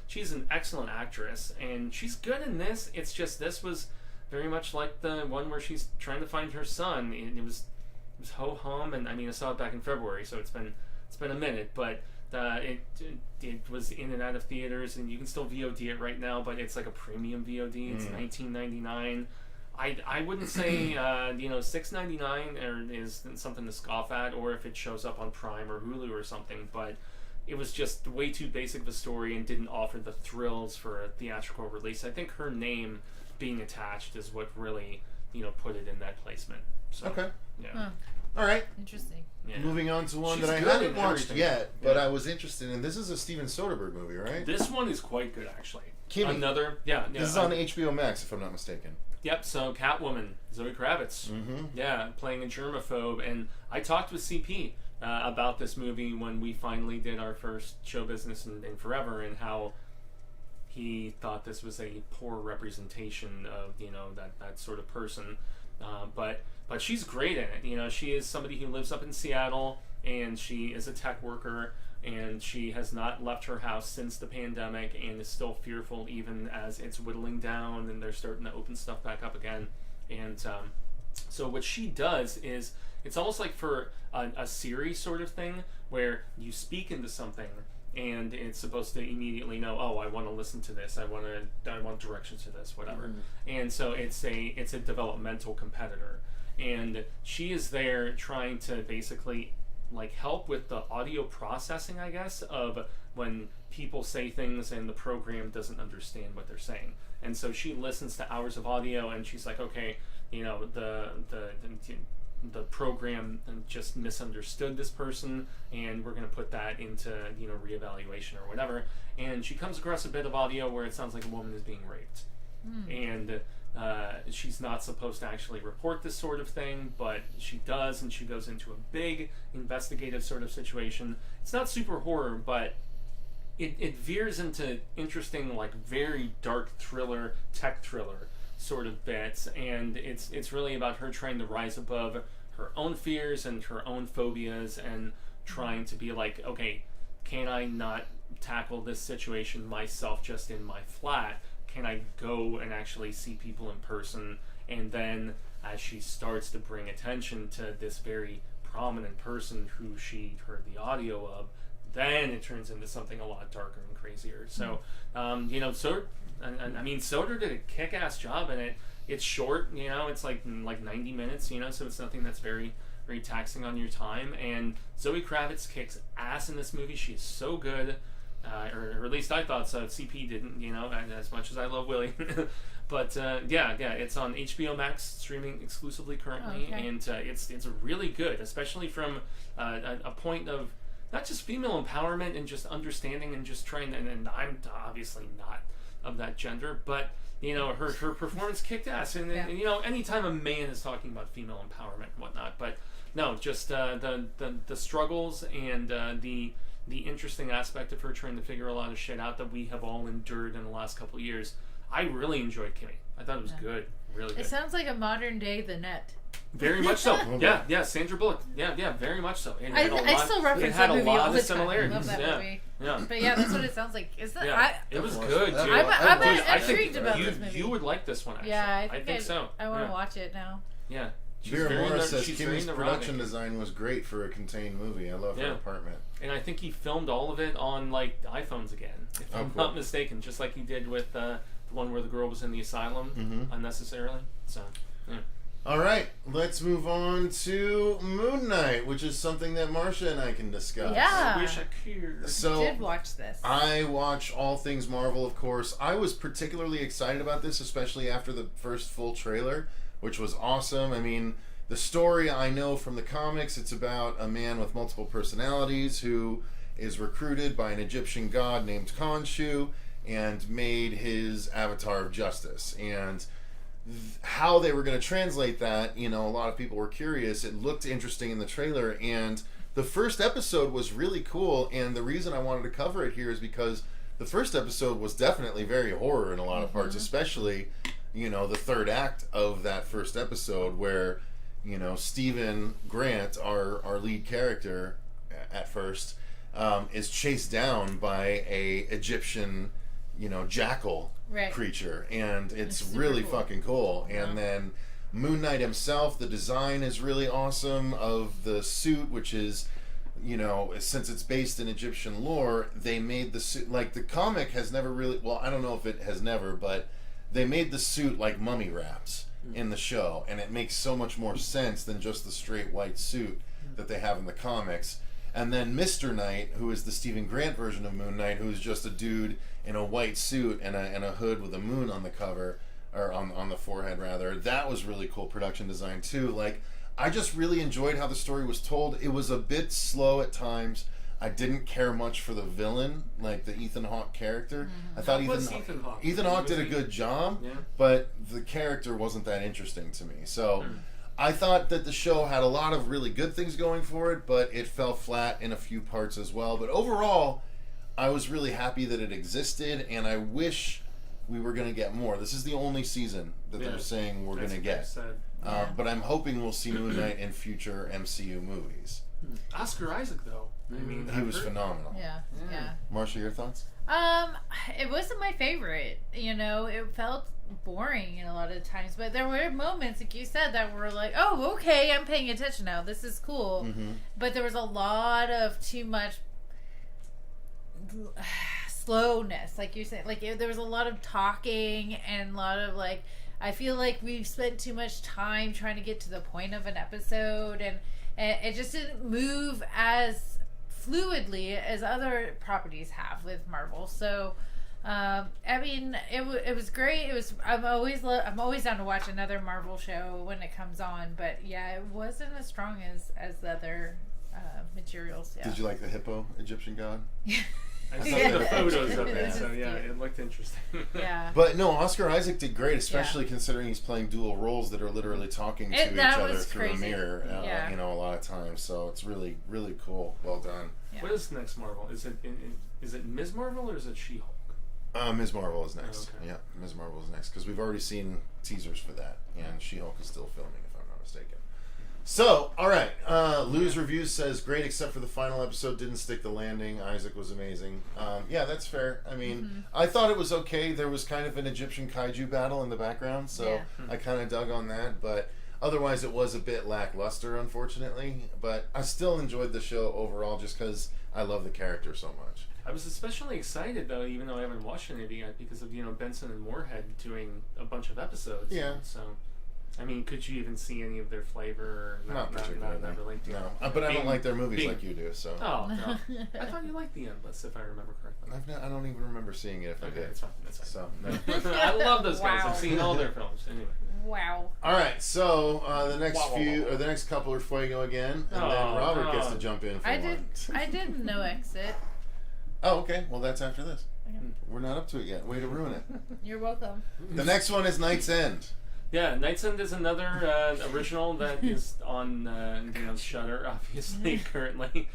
she's an excellent actress and she's good in this. It's just this was very much like the one where she's trying to find her son. It was ho hum, and I mean I saw it back in February, so it's been a minute, but it was in and out of theaters, and you can still VOD it right now, but it's like a premium VOD. It's $19.99. I wouldn't say $6.99 is something to scoff at, or if it shows up on Prime or Hulu or something. But it was just way too basic of a story and didn't offer the thrills for a theatrical release. I think her name being attached is what really put it in that placement. So, okay. Yeah. Huh. All right. Interesting. Yeah. Moving on to one She's that I good haven't in watched everything. yet, but I was interested in. This is a Steven Soderbergh movie, right? This one is quite good, actually. Kimi. Another, yeah. This is on HBO Max, if I'm not mistaken. Yep. So Catwoman, Zoe Kravitz. Mm-hmm. Yeah, playing a germaphobe. And I talked with CP about this movie when we finally did our first show business in forever, and how he thought this was a poor representation of, you know, that sort of person. But she's great in it. She is somebody who lives up in Seattle, and she is a tech worker, and she has not left her house since the pandemic, and is still fearful even as it's whittling down and they're starting to open stuff back up again. And so what she does is, it's almost like for a series sort of thing, where you speak into something and it's supposed to immediately know, oh, I want to listen to this, I want directions to this, whatever. Mm-hmm. And so it's a developmental competitor, and she is there trying to basically like help with the audio processing, I guess, of when people say things and the program doesn't understand what they're saying. And so she listens to hours of audio, and she's like, okay, the program just misunderstood this person, and we're going to put that into reevaluation or whatever. And she comes across a bit of audio where it sounds like a woman is being raped, and she's not supposed to actually report this sort of thing, but she does, and she goes into a big investigative sort of situation. It's not super horror, but it veers into interesting, like very dark thriller, tech thriller sort of bits, and it's really about her trying to rise above her own fears and her own phobias, and trying to be like, okay, can I not tackle this situation myself just in my flat? Can I go and actually see people in person? And then as she starts to bring attention to this very prominent person who she heard the audio of, then it turns into something a lot darker and crazier. So Soder did a kick-ass job in it. It's short, it's like 90 minutes, so it's nothing that's very, very taxing on your time. And Zoe Kravitz kicks ass in this movie. She's so good, or at least I thought so. CP didn't, as much as I love Willie. But yeah, it's on HBO Max, streaming exclusively currently. Oh, okay. And it's really good, especially from a point of not just female empowerment and just understanding and just trying, and I'm obviously not of that gender, but her performance kicked ass, and anytime a man is talking about female empowerment and whatnot, but no, just the struggles and the interesting aspect of her trying to figure a lot of shit out that we have all endured in the last couple of years. I really enjoyed Kimi. I thought it was good, really good. It sounds like a modern day The Net. Very much so. Yeah, Sandra Bullock. Yeah, very much so. I still reference that movie all the time. I love that movie. Yeah. But yeah, that's what it sounds like. Is that? It was good, too. I'm intrigued about this movie. You would like this one, actually. Yeah, I think so. I want to watch it now. Yeah. Vera Morris says Kimi's production design was great for a contained movie. I love her apartment. And I think he filmed all of it on iPhones again, if I'm not mistaken, just like he did with the one where the girl was in the asylum unnecessarily. So, yeah. All right, let's move on to Moon Knight, which is something that Marcia and I can discuss. Yeah. I wish I could. So, I did watch this. I watch all things Marvel, of course. I was particularly excited about this, especially after the first full trailer, which was awesome. I mean, the story I know from the comics, it's about a man with multiple personalities who is recruited by an Egyptian god named Khonshu and made his avatar of justice. And how they were going to translate that, a lot of people were curious. It looked interesting in the trailer, and the first episode was really cool. And the reason I wanted to cover it here is because the first episode was definitely very horror in a lot of parts, especially, the third act of that first episode where, Stephen Grant, our lead character at first, is chased down by a Egyptian, jackal creature, and it's really cool. Fucking cool. Yeah. And then Moon Knight himself, the design is really awesome of the suit, which is, since it's based in Egyptian lore, they made the suit, like the comic has never really, well, I don't know if it has never, but they made the suit like mummy wraps in the show, and it makes so much more sense than just the straight white suit that they have in the comics. And then Mr. Knight, who is the Stephen Grant version of Moon Knight, who's just a dude in a white suit and a hood with a moon on the cover, or on the forehead rather. That was really cool production design too. Like, I just really enjoyed how the story was told. It was a bit slow at times. I didn't care much for the villain, like the Ethan Hawke character. I thought Ethan Hawke did a good job, but the character wasn't that interesting to me. So I thought that the show had a lot of really good things going for it, but it fell flat in a few parts as well. But overall, I was really happy that it existed, and I wish we were going to get more. This is the only season that they're saying we're going to get. But I'm hoping we'll see Moon Knight in future MCU movies. Oscar Isaac, though. I mean, he was phenomenal. Yeah. Marcia, your thoughts? It wasn't my favorite. You know, it felt boring in a lot of times, but there were moments, like you said, that were like, oh, okay, I'm paying attention now. This is cool. But there was a lot of too much slowness, like you said. Like there was a lot of talking and a lot of like, I feel like we've spent too much time trying to get to the point of an episode, and it just didn't move as fluidly as other properties have with Marvel. So I mean, it was great. It was I'm always down to watch another Marvel show when it comes on, but yeah, it wasn't as strong as the other materials. Did you like the hippo Egyptian god? I've seen the photos of it, so yeah, it looked interesting. But no, Oscar Isaac did great, especially considering he's playing dual roles that are literally talking to each other through a mirror, you know, a lot of times. So it's really, really cool. Well done. What is next Marvel? Is it Ms. Marvel or is it She-Hulk? Ms. Marvel is next. Yeah, Ms. Marvel is next, because we've already seen teasers for that, and She-Hulk is still filming, if I'm not mistaken. So, all right. Lou's Reviews says, great except for the final episode didn't stick the landing. Isaac was amazing. Yeah, that's fair. I mean, I thought it was okay. There was kind of an Egyptian kaiju battle in the background, so I kind of dug on that. But otherwise, it was a bit lackluster, unfortunately. But I still enjoyed the show overall just because I love the character so much. I was especially excited, though, even though I haven't watched any of it yet, because of, Benson and Moorhead doing a bunch of episodes. Yeah. So... I mean, could you even see any of their flavor? Not particularly. Not really. No, but I don't like their movies like you do. So. Oh no! I thought you liked The Endless, if I remember correctly. I don't even remember seeing it. If I did, that's fine. That's fine. So, no. I love those guys. I've seen all their films. Anyway. Wow. All right, so the next couple are Fuego again, and then Robert gets to jump in for one. I did No Exit. Oh, okay. Well, that's after this. We're not up to it yet. Way to ruin it. You're welcome. The next one is Night's End. Yeah, Night's End is another original that is on Shudder, obviously, currently.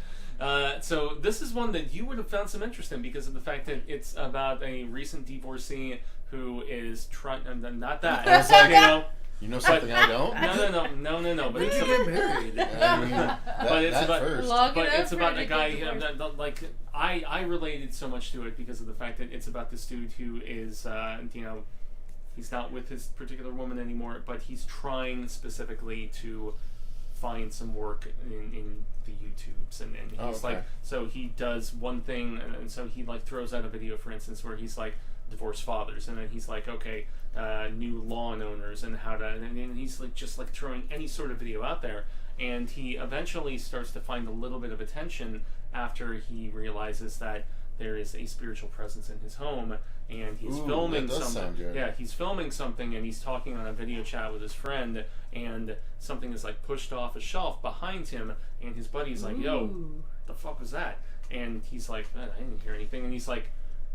So this is one that you would have found some interest in because of the fact that it's about a recent divorcee who is trying. Not that. I was like, you know something I don't? No. But it's about married. It's about a guy. I related so much to it because of the fact that it's about this dude who is, he's not with his particular woman anymore, but he's trying specifically to find some work in the YouTubes, and he's so he does one thing, and so he throws out a video, for instance, where he's divorced fathers, and then he's okay, new lawn owners, and how to, and he's just throwing any sort of video out there, and he eventually starts to find a little bit of attention after he realizes that there is a spiritual presence in his home, and he's filming something. Yeah, he's filming something, and he's talking on a video chat with his friend, and something is pushed off a shelf behind him, and his buddy's "Yo, the fuck was that?" And he's like, "Man, I didn't hear anything." And he's like,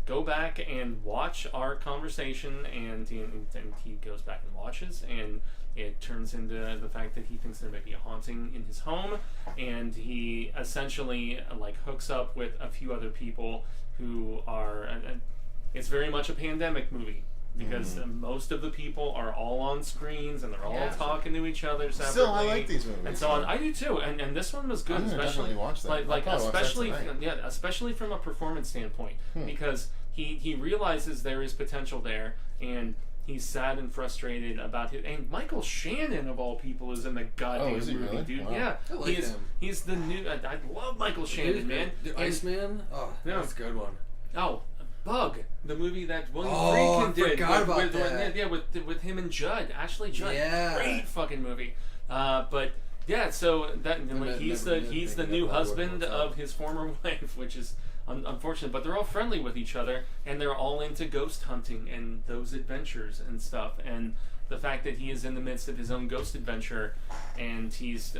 "Go back and watch our conversation," and he goes back and watches, and it turns into the fact that he thinks there may be a haunting in his home, and he essentially hooks up with a few other people who are. It's very much a pandemic movie because most of the people are all on screens and they're all talking to each other separately. Still, I like these movies. And so on. I do too, and this one was good, especially watch that. especially from a performance standpoint because he realizes there is potential there, and he's sad and frustrated about it. And Michael Shannon, of all people, is in the goddamn movie, really? dude. Wow. Yeah, I like him. He's the new. I love Michael Shannon, man. The Iceman. Oh, that's a good one. Oh, Bug, the movie that William Friedkin did. Forgot about that. With him and Ashley Judd. Yeah. Great fucking movie. But yeah, so that he's the new husband of his former wife, which is unfortunate. But they're all friendly with each other, and they're all into ghost hunting and those adventures and stuff. And the fact that he is in the midst of his own ghost adventure, and he's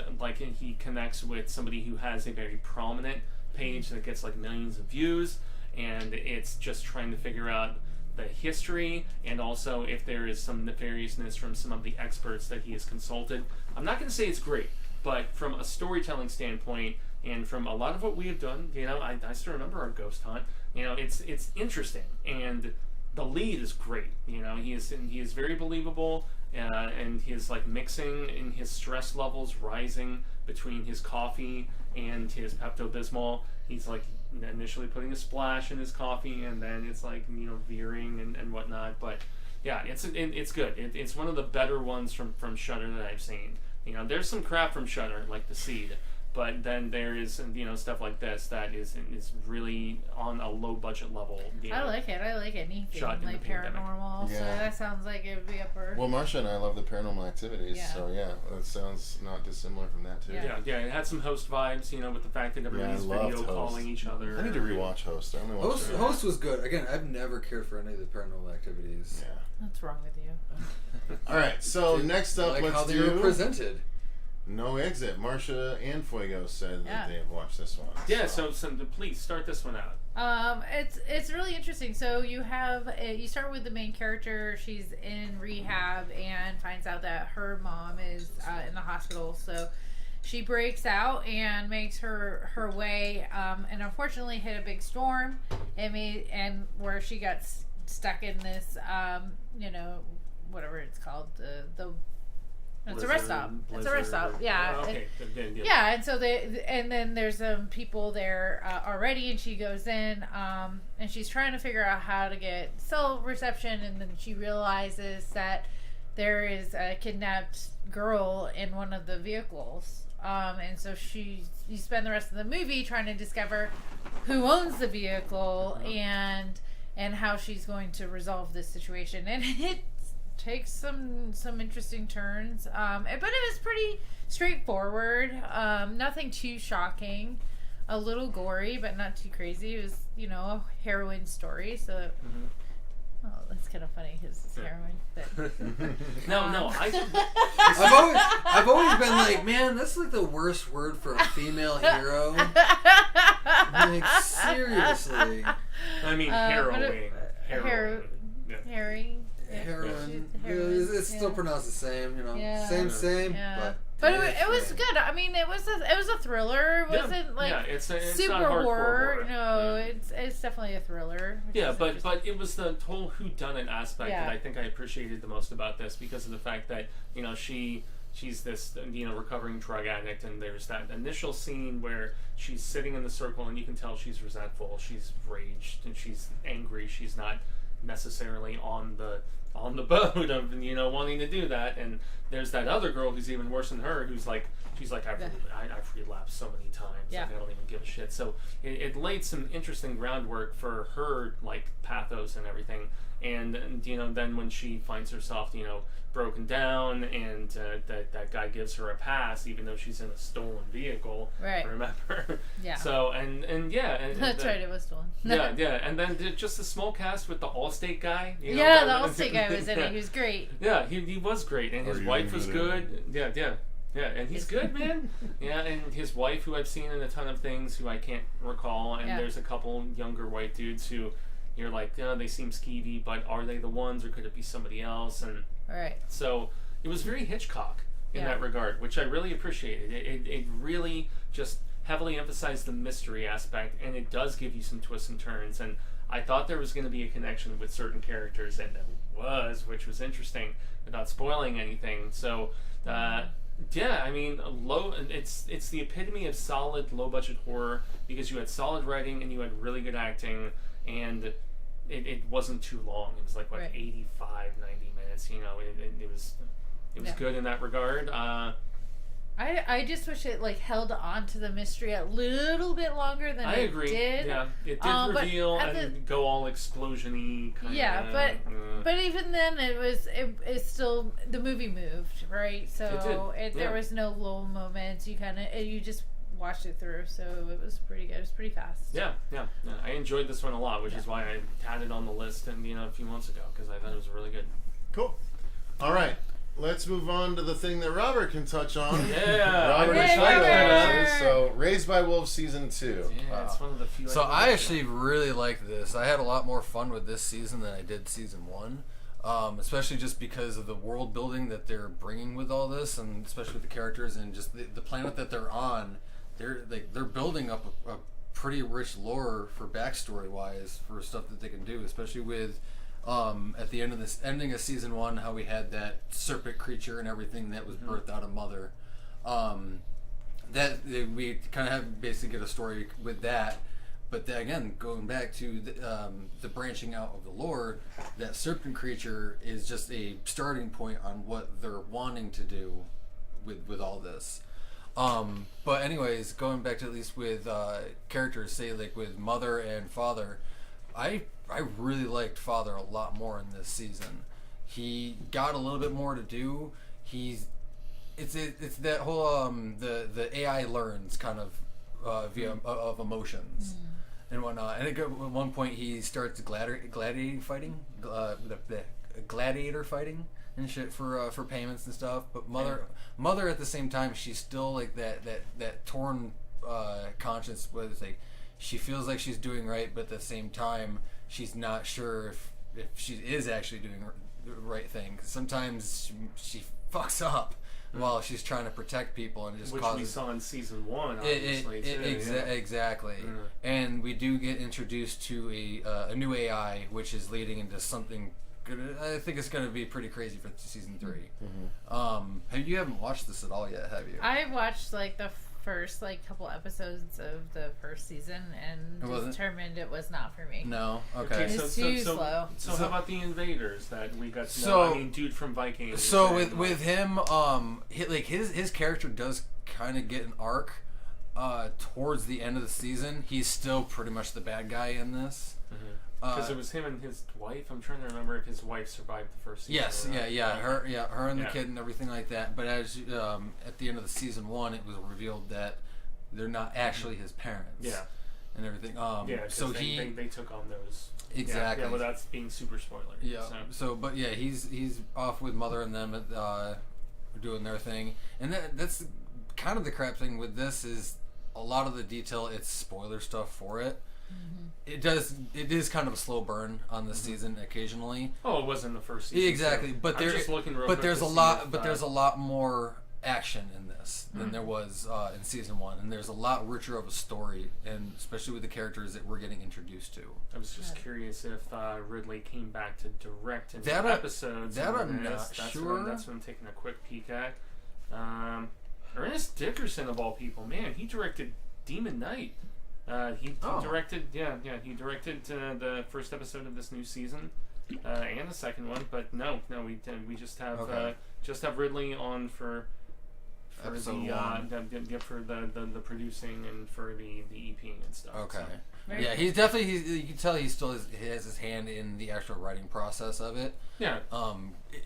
he connects with somebody who has a very prominent page that gets like millions of views, and it's just trying to figure out the history and also if there is some nefariousness from some of the experts that he has consulted. I'm not going to say it's great, but from a storytelling standpoint and from a lot of what we have done, I still remember our ghost hunt. It's interesting, and the lead is great. He is very believable, and his like mixing and his stress levels rising between his coffee and his Pepto-Bismol. He's like initially putting a splash in his coffee, and then it's like veering and whatnot. But yeah, it's good. It's one of the better ones from Shudder that I've seen. There's some crap from Shudder like The Seed, but then there is stuff like this that is really on a low budget level. I like it. Anything like paranormal. Yeah. So that sounds like it would be upper. Well, Marcia and I love the Paranormal Activities, Yeah. so yeah, that sounds not dissimilar from that too. Yeah. It had some Host vibes, with the fact that everybody's I loved video Host. calling each other. I need to rewatch Host. I only watched it. Host was good. Again, I've never cared for any of the Paranormal Activities. Yeah. What's wrong with you? All right, so next up, like let's how they do were presented. No Exit. Marcia and Fuego said that they have watched this one. Yeah, so please start this one out. It's really interesting. So you start with the main character. She's in rehab and finds out that her mom is in the hospital. So she breaks out and makes her way, and unfortunately hit a big storm, and where she got stuck in this, whatever it's called, it's a rest stop. It's a rest stop. Yeah. Oh, okay. Yeah, and so then there's people there already, and she goes in, and she's trying to figure out how to get cell reception, and then she realizes that there is a kidnapped girl in one of the vehicles, and so you spend the rest of the movie trying to discover who owns the vehicle and how she's going to resolve this situation, and it takes some interesting turns, but it was pretty straightforward. Nothing too shocking. A little gory, but not too crazy. It was, a heroine story, so that's kind of funny because it's heroin. But, No, I've always been like, man, that's like the worst word for a female hero. Like, seriously. I mean, harrowing. Herring. Heroin. It's still pronounced the same, Yeah. Same. Yeah. But it was good. I mean, it was a thriller. It wasn't it's super not hardcore horror. No, Yeah. it's definitely a thriller. Yeah, but it was the whole whodunit aspect Yeah. that I think I appreciated the most about this, because of the fact that she's this recovering drug addict, and there's that initial scene where she's sitting in the circle and you can tell she's resentful, she's raged, and she's angry. She's not necessarily on the boat of wanting to do that, and there's that other girl who's even worse than her, who's like, she's like, I've relapsed so many times, Yeah. like, I don't even give a shit. So it laid some interesting groundwork for her like pathos and everything, and then when she finds herself broken down, and that guy gives her a pass even though she's in a stolen vehicle, Right. remember? Yeah. So and That's right. It was stolen. yeah, and then just a small cast with the Allstate guy. The Allstate guy was in it. He was great. Yeah, he was great, and his wife was good. Yeah, and he's good, man. Yeah, and his wife, who I've seen in a ton of things, who I can't recall, and there's a couple younger white dudes who you're like, they seem skeevy, but are they the ones, or could it be somebody else? And Right. so it was very Hitchcock in that regard, which I really appreciated. It really just heavily emphasized the mystery aspect, and it does give you some twists and turns, and I thought there was going to be a connection with certain characters, and there was, which was interesting, without spoiling anything. So I mean, it's the epitome of solid low budget horror, because you had solid writing and you had really good acting, and it wasn't too long. It was like 85, 90 minutes. It was good in that regard. I just wish it held on to the mystery a little bit longer than it did. Yeah, it did reveal and go all explosion-y kind of. But even then, it's still, the movie moved, right? So there was no lull moments. You just watched it through, so it was pretty good. It was pretty fast. Yeah. I enjoyed this one a lot, which is why I had it on the list a few months ago, because I thought it was really good. Cool. All right. Let's move on to the thing that Robert can touch on. Yeah, Robert Yay, Untitled. Robert! So, Raised by Wolves Season 2. Yeah, it's one of the few. So I actually really liked this. I had a lot more fun with this season than I did Season 1. Especially just because of the world building that they're bringing with all this, and especially with the characters and just the planet that they're on. They're building up a pretty rich lore for backstory wise for stuff that they can do, especially with at the ending of Season 1, how we had that serpent creature and everything that was birthed out of Mother. We kind of have basically get a story with that. But then again, going back to the branching out of the lore, that serpent creature is just a starting point on what they're wanting to do with all this. But anyways, going back to at least with characters, say like with Mother and Father, I really liked Father a lot more in this season. He got a little bit more to do. It's that whole the AI learns kind of via of emotions. And whatnot. And at one point he starts gladiator fighting, gladiator fighting and shit for payments and stuff. But mother at the same time, she's still like that torn conscience where it's like she feels like she's doing right, but at the same time she's not sure if she is actually doing the right thing. 'Cause sometimes she fucks up while she's trying to protect people and just which causes... we saw in Season 1, obviously. Exactly. And we do get introduced to a new AI, which is leading into something good. I think it's going to be pretty crazy for Season 3. You haven't watched this at all yet, have you? I watched like the first couple episodes of the first season and determined it was not for me. No? Okay. It's too slow. So how about the invaders that we got to know? I mean, dude from Vikings. So with him, his character does kind of get an arc towards the end of the season. He's still pretty much the bad guy in this. Because it was him and his wife. I'm trying to remember if his wife survived the first season. Yes, her and the kid and everything like that. But as at the end of the Season 1, it was revealed that they're not actually his parents. Yeah. And everything. So they took on those. Exactly. Yeah, without being super spoiler. Yeah. But yeah, he's off with Mother and them doing their thing, and that's kind of the crap thing with this is a lot of the detail. It's spoiler stuff for it. It is kind of a slow burn on this season occasionally. Oh, it wasn't the first season. Exactly, so but there's a lot more action in this than there was in Season 1, and there's a lot richer of a story, and especially with the characters that we're getting introduced to. I was just curious if Ridley came back to direct any episodes. I'm not sure. That's what I'm taking a quick peek at. Ernest Dickerson of all people, man, he directed Demon Knight. He directed, he directed the first episode of this new season, and the second one. But no, we just have Ridley on for episode one. For the producing and for the EP and stuff. Okay. So. Yeah, he's definitely. You can tell he has his hand in the actual writing process of it. Yeah.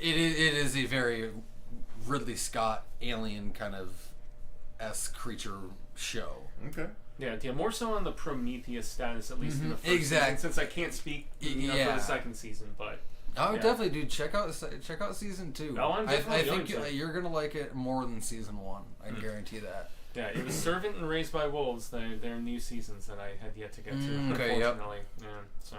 It is a very Ridley Scott alien kind of creature show. Okay. Yeah, more so on the Prometheus status, at least in the first season, since I can't speak for the second season, but... I would definitely, dude, check out Season 2. Oh, I'm definitely I think you're going to like it more than Season 1. I can guarantee that. Yeah, it was Servant and Raised by Wolves, their new seasons that I had yet to get to, unfortunately. Yeah, so...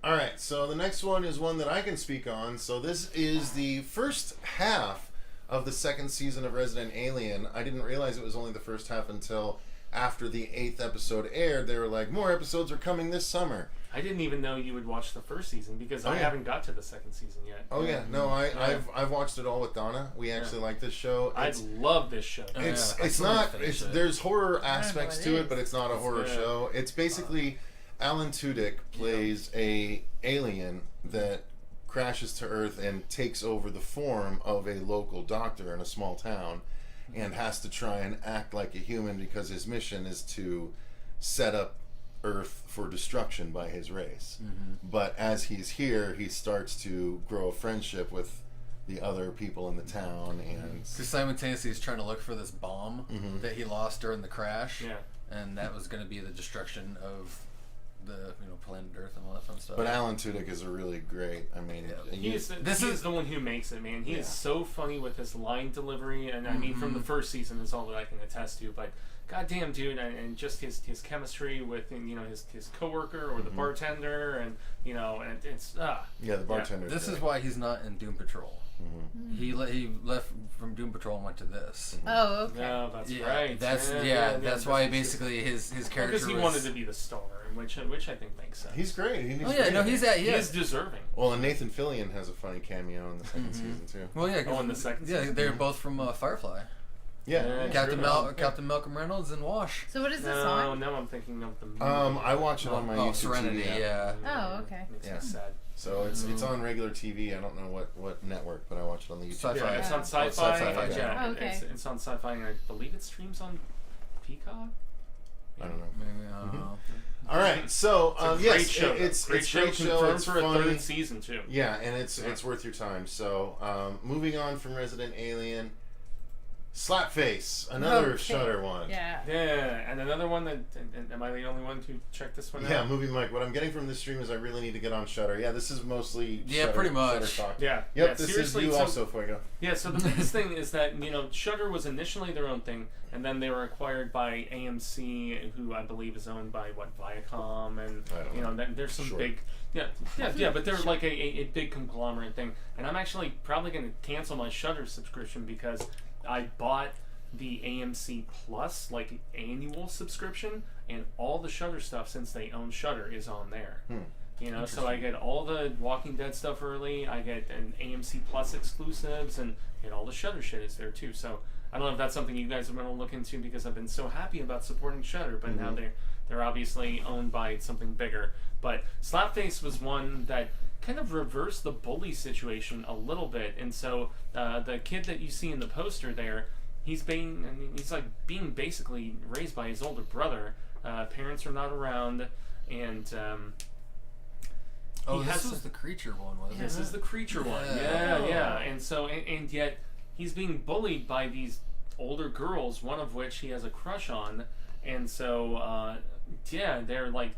Alright, so the next one is one that I can speak on. So this is the first half of the second season of Resident Alien. I didn't realize it was only the first half until... after the 8th episode aired. They were like, more episodes are coming this summer. I didn't even know you would watch the first season because I haven't got to the second season yet. Oh yeah, no, I've watched it all with Donna. We actually like this show. I love this show. There's horror aspects to it, but it's not a horror show. It's basically Alan Tudyk plays a alien that crashes to Earth and takes over the form of a local doctor in a small town. And has to try and act like a human because his mission is to set up Earth for destruction by his race. But as he's here, he starts to grow a friendship with the other people in the town, and because simultaneously he's trying to look for this bomb that he lost during the crash, and that was going to be the destruction of the planet Earth and all that fun stuff. But Alan Tudyk is a really great. I mean, he's the one who makes it, man. He is so funny with his line delivery, and I mean, from the first season is all that I can attest to. But goddamn, dude, and just his chemistry with his coworker or the bartender, and and it's the bartender. This is why he's not in Doom Patrol. Mm-hmm. He left from Doom Patrol and went to this. Oh, okay. No, that's right. That's why basically his character. Because he wanted to be the star, which I think makes sense. He's great. He is deserving. Well, and Nathan Fillion has a funny cameo in the second season too. Well, yeah. In the second season. Yeah, they're both from Firefly. Yeah, Captain Malcolm Reynolds and Wash. So what is this on? No, I'm thinking of the movie. I watch it on my YouTube Serenity, TV. yeah. Oh, okay. Makes me sad. So it's on regular TV. I don't know what network, but I watch it on the YouTube. Sci-fi. Yeah, it's on Sci-Fi. Sci-Fi, yeah. Oh, okay. It's on Sci-Fi, and I believe it streams on Peacock. I don't know. Maybe, I don't know. All right, so great show. It's great show. Confirmed for funny. a third season too. Yeah, and it's worth your time. So moving on from Resident Alien, Slapface, another Shudder one. Yeah. Yeah, and another one that. And am I the only one to check this one out? Yeah, Movie Mike. What I'm getting from this stream is I really need to get on Shudder. Yeah, this is mostly Shudder, pretty much. Shudder talk. Yeah. Yep. Yeah, this seriously, is you also, Fuego. Yeah. So the biggest thing is that Shudder was initially their own thing, and then they were acquired by AMC, who I believe is owned by Viacom, and I don't know. There's some Sure. big. Yeah, but they're like a big conglomerate thing, and I'm actually probably going to cancel my Shudder subscription because I bought the AMC Plus annual subscription, and all the Shudder stuff since they own Shudder is on there. So I get all the Walking Dead stuff early. I get an AMC Plus exclusives, and all the Shudder shit is there too. So I don't know if that's something you guys are going to look into because I've been so happy about supporting Shudder, but now they're obviously owned by something bigger. But Slapface was one that kind of reversed the bully situation a little bit, and so the kid that you see in the poster there. He's being basically raised by his older brother. Parents are not around, and this was the creature one, wasn't it? This is the creature one. Yeah. And so, and yet he's being bullied by these older girls, one of which he has a crush on, and so they're like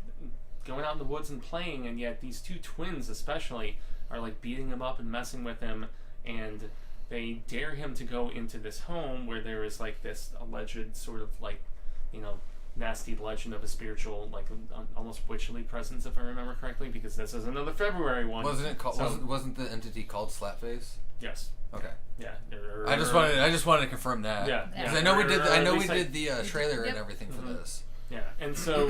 going out in the woods and playing, and yet these two twins especially are like beating him up and messing with him, and they dare him to go into this home where there is like this alleged sort of nasty legend of a spiritual, almost witchly presence, if I remember correctly, because this is another February one. Wasn't it called? Wasn't the entity called Slapface? Yes. Okay. Yeah. I just wanted to confirm that. Yeah. Because I know we did. I know we did the trailer and everything for this. Yeah, and so,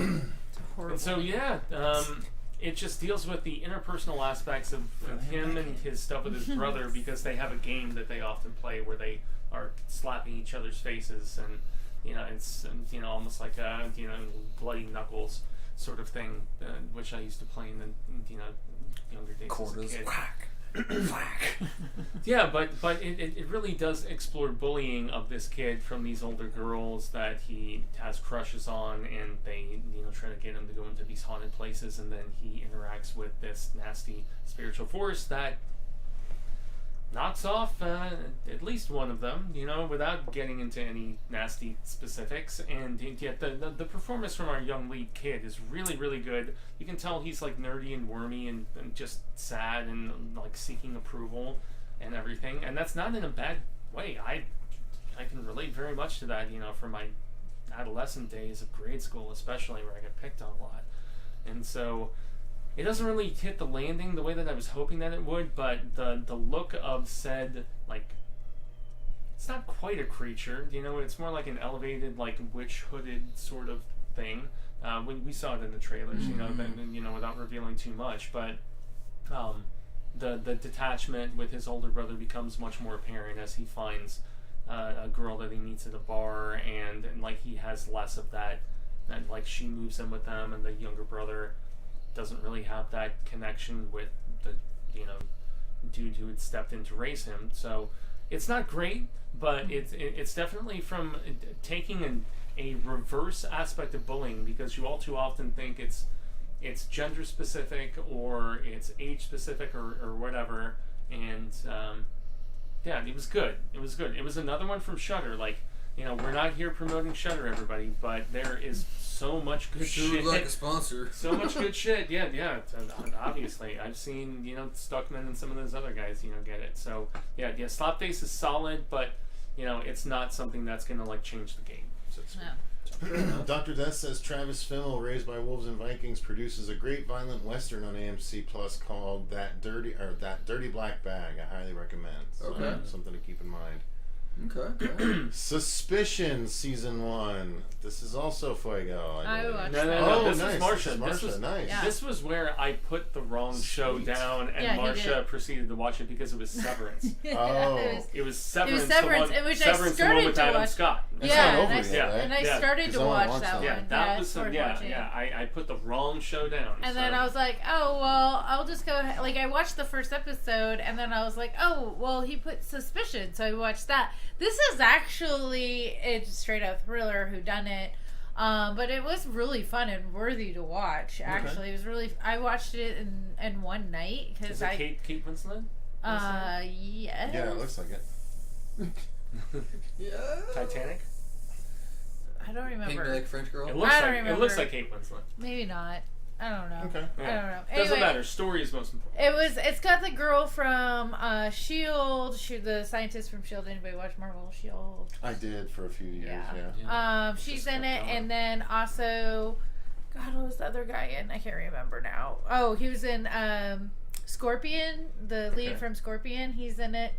it just deals with the interpersonal aspects of him and his stuff with his brother, because they have a game that they often play where they are slapping each other's faces, and it's almost like a bloody knuckles sort of thing, which I used to play in the younger days Quarters. as a kid. Whack. Whack. Yeah, but it really does explore bullying of this kid from these older girls that he has crushes on, and they try to get him to go into these haunted places, and then he interacts with this nasty spiritual force that knocks off at least one of them, without getting into any nasty specifics. And yet the performance from our young lead kid is really, really good. You can tell he's like nerdy and wormy and just sad and like seeking approval and everything. And that's not in a bad way. I can relate very much to that, from my adolescent days of grade school, especially, where I got picked on a lot. And so it doesn't really hit the landing the way that I was hoping that it would, but the look of said, it's not quite a creature, it's more like an elevated, witch hooded sort of thing. When we saw it in the trailers, without revealing too much, but the detachment with his older brother becomes much more apparent as he finds a girl that he meets at a bar, and he has less of that, and she moves in with them, and the younger brother doesn't really have that connection with the dude who had stepped in to raise him. So it's not great, but it's definitely from taking a reverse aspect of bullying, because you all too often think it's gender specific or it's age specific or whatever. And it was good. It was another one from Shudder. we're not here promoting Shudder, everybody, but there is so much good shit. like a sponsor. So much good shit. Yeah. Obviously, I've seen Stuckman and some of those other guys get it. So yeah. Slapface is solid, but it's not something that's gonna like change the game. So to speak. Dr. Death says Travis Fimmel, Raised by Wolves and Vikings, produces a great violent western on AMC Plus called That Dirty Black Bag. I highly recommend. So, something to keep in mind. Okay. Suspicion season 1. This is also Fuego. I watched that. No. This nice. is Marcia. This was nice. Yeah. This was where I put the wrong show down, and Marcia proceeded to watch it because it was Severance. It was Severance. In which I Severance, started the one with to Adam watch. Scott. And I started to watch that one. Yeah, that was I put the wrong show down. And then I was like, oh well, I'll just go ahead. Like I watched the first episode, and then I was like, oh well, he put Suspicion, so I watched that. This is actually a straight up thriller whodunit, but it was really fun and worthy to watch. Actually, it was really. I watched it in one night because Kate Winslet? Yes. Yeah, it looks like it. Yeah. Titanic? I don't remember. Maybe like French Girl? It looks like Kate Winslet. Maybe not. I don't know. Okay. I don't know. Doesn't Anyway, matter. Story is most important. It's got the girl from S.H.I.E.L.D., the scientist from S.H.I.E.L.D. Anybody watch Marvel S.H.I.E.L.D.? I did for a few years, She's in it, and then also, God, what was the other guy in? I can't remember now. Oh, he was in Scorpion, the lead from Scorpion. He's in it.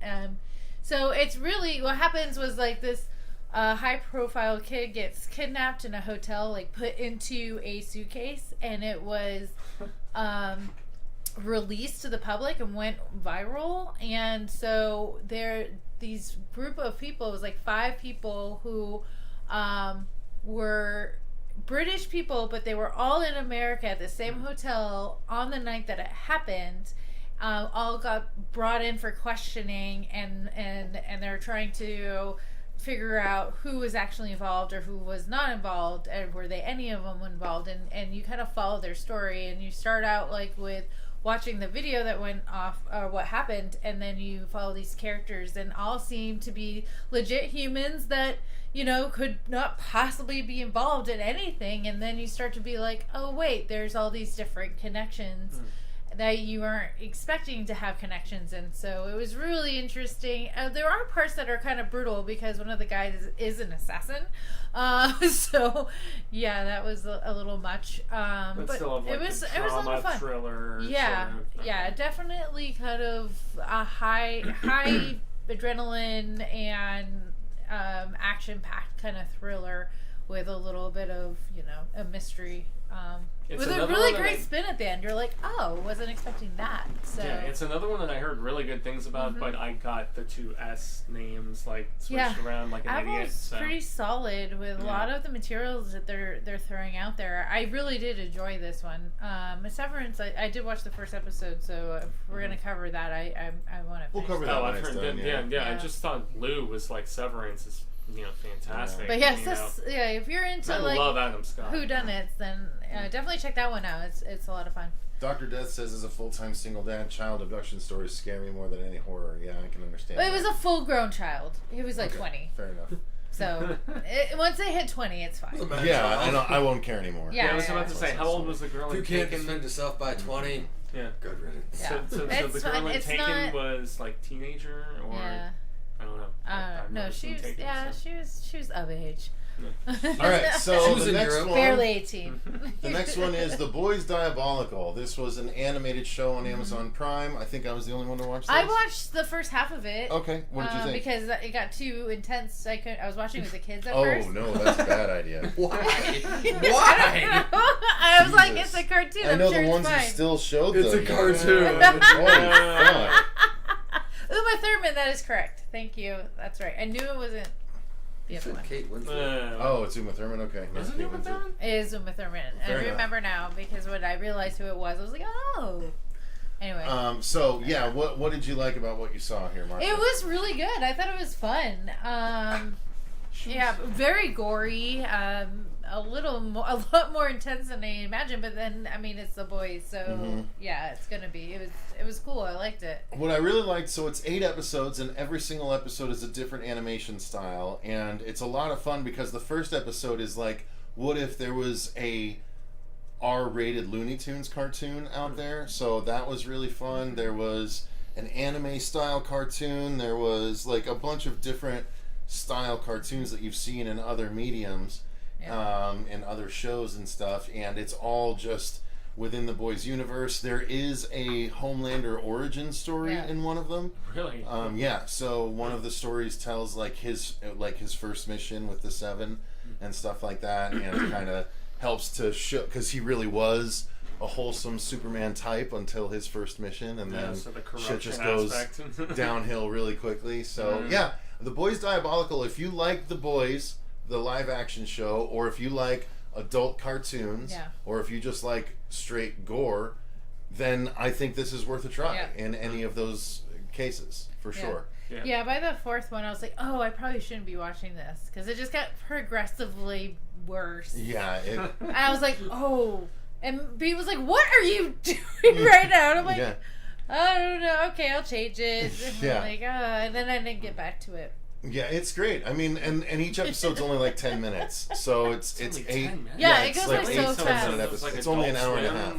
So it's really, what happens was like this high-profile kid gets kidnapped in a hotel, like put into a suitcase, and it was released to the public and went viral. And so these group of people, it was like 5 people who were British people, but they were all in America at the same hotel on the night that it happened. All got brought in for questioning, and they're trying to figure out who was actually involved or who was not involved, and were they any of them involved, and you kind of follow their story, and you start out like with watching the video that went off or what happened, and then you follow these characters, and all seem to be legit humans that could not possibly be involved in anything, and then you start to be like, oh wait, there's all these different connections that you weren't expecting to have connections. And so it was really interesting. There are parts that are kind of brutal because one of the guys is an assassin, so yeah, that was a little much, but still it was a lot of fun. Thriller definitely kind of a high adrenaline and action-packed kind of thriller with a little bit of a mystery, with a really great spin at the end. You're like, oh, wasn't expecting that. So yeah, it's another one that I heard really good things about, but I got the 2 S names like switched around like an idiot. So Pretty solid with a lot of the materials that they're throwing out there. I really did enjoy this one. Severance, I did watch the first episode, so if we're gonna cover that, I want to. We'll cover that when it's done. Yeah. I just thought Lou was like Severance is fantastic. But yes, if you're into I love Adam Scott. whodunits, then definitely check that one out. It's a lot of fun. Dr. Death says, as a full-time single dad, child abduction stories scare me more than any horror. Yeah, I can understand. But it was a full-grown child. He was like 20. Fair enough. So once they hit 20, it's fine. Yeah, I won't care anymore. Yeah, I was about to say, how old was the girl? If you can't defend yourself by 20, good riddance. Yeah. So the girl in Taken was like teenager, or I don't know. No, she was of age. All right, so the next one, barely 18. The next one is The Boys Diabolical. This was an animated show on Amazon Prime. I think I was the only one to watch this. I watched the first half of it. Okay, what did you think? Because it got too intense. I was watching with the kids at oh first. No, that's a bad idea. Why? Why? I was like, it's a cartoon. I know I'm sure the ones it's fine. you still showed. It's a cartoon. Holy fuck. Uma Thurman, that is correct. Thank you. That's right. I knew it wasn't the other one. Kate Winslet. Oh, it's Uma Thurman. Okay. Is it Uma Thurman? It is Uma Thurman. Fair I remember now because when I realized who it was, I was like, oh. Anyway. So yeah, what did you like about what you saw here, Marcia? It was really good. I thought it was fun. Yeah, very gory. a lot more intense than I imagined. But then, I mean, it's The Boys, so yeah, it's gonna be. It was cool. I liked it. What I really liked, so it's 8 episodes, and every single episode is a different animation style, and it's a lot of fun because the first episode is like, what if there was a R-rated Looney Tunes cartoon out there? So that was really fun. There was an anime style cartoon. There was like a bunch of different style cartoons that you've seen in other mediums, and other shows and stuff, and it's all just within the Boys universe. There is a Homelander origin story in one of them. Really? Yeah. So one of the stories tells like his first mission with the Seven and stuff like that, and kind of helps to show, because he really was a wholesome Superman type until his first mission, and then so the shit just goes downhill really quickly. So yeah, The Boys Diabolical. If you like The Boys, the live action show, or if you like adult cartoons, or if you just like straight gore, then I think this is worth a try in any of those cases, for sure. Yeah, by the 4th one, I was like, oh, I probably shouldn't be watching this, because it just got progressively worse. Yeah. I was like, oh. And B was like, what are you doing right now? And I'm like, I don't know. Okay, I'll change it. And I'm like, and then I didn't get back to it. Yeah, it's great. I mean, and each episode's only like 10 minutes, so it's 8. Yeah, it goes like so 8 fast. minute episodes. It's only an hour and a half.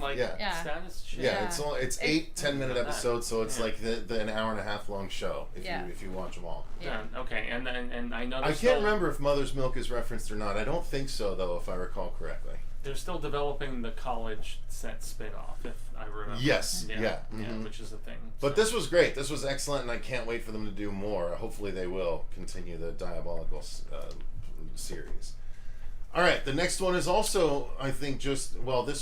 It's 8 10-minute episodes, so it's like an hour and a half long show if you watch them all. Yeah. Okay, and I know. I can't remember if Mother's Milk is referenced or not. I don't think so, though, if I recall correctly. They're still developing the college set spin-off, if I remember. Yes, which is the thing. But this was great. This was excellent, and I can't wait for them to do more. Hopefully they will continue the Diabolical series. All right, the next one is also, I think, this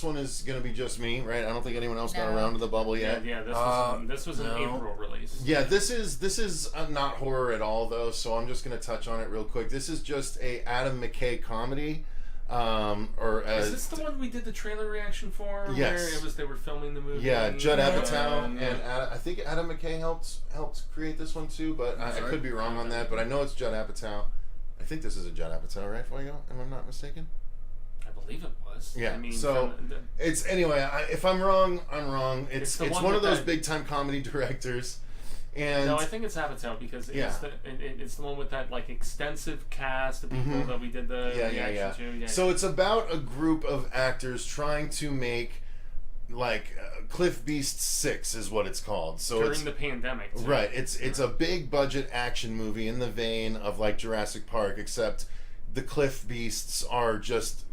one is going to be just me, right? I don't think anyone else got around to the bubble yet. Yeah, this was an April release. Yeah, this is not horror at all, though, so I'm just going to touch on it real quick. This is just a Adam McKay comedy. Is this the one we did the trailer reaction for? Yes. Where they were filming the movie. Yeah, Judd Apatow and I think Adam McKay helped create this one too, but I could be wrong on that. But I know it's Judd Apatow. I think this is a Judd Apatow, right, Fuego? Am I not mistaken? I believe it was. Yeah. I mean, so it's anyway. If I'm wrong, I'm wrong. It's one of those big time comedy directors. And no, I think it's Apatow because it's the one with that like extensive cast of people that we did the reaction to. So it's about a group of actors trying to make like Cliff Beast 6 is what it's called. So during the pandemic, too. Right? It's a big budget action movie in the vein of like Jurassic Park, except the Cliff Beasts are just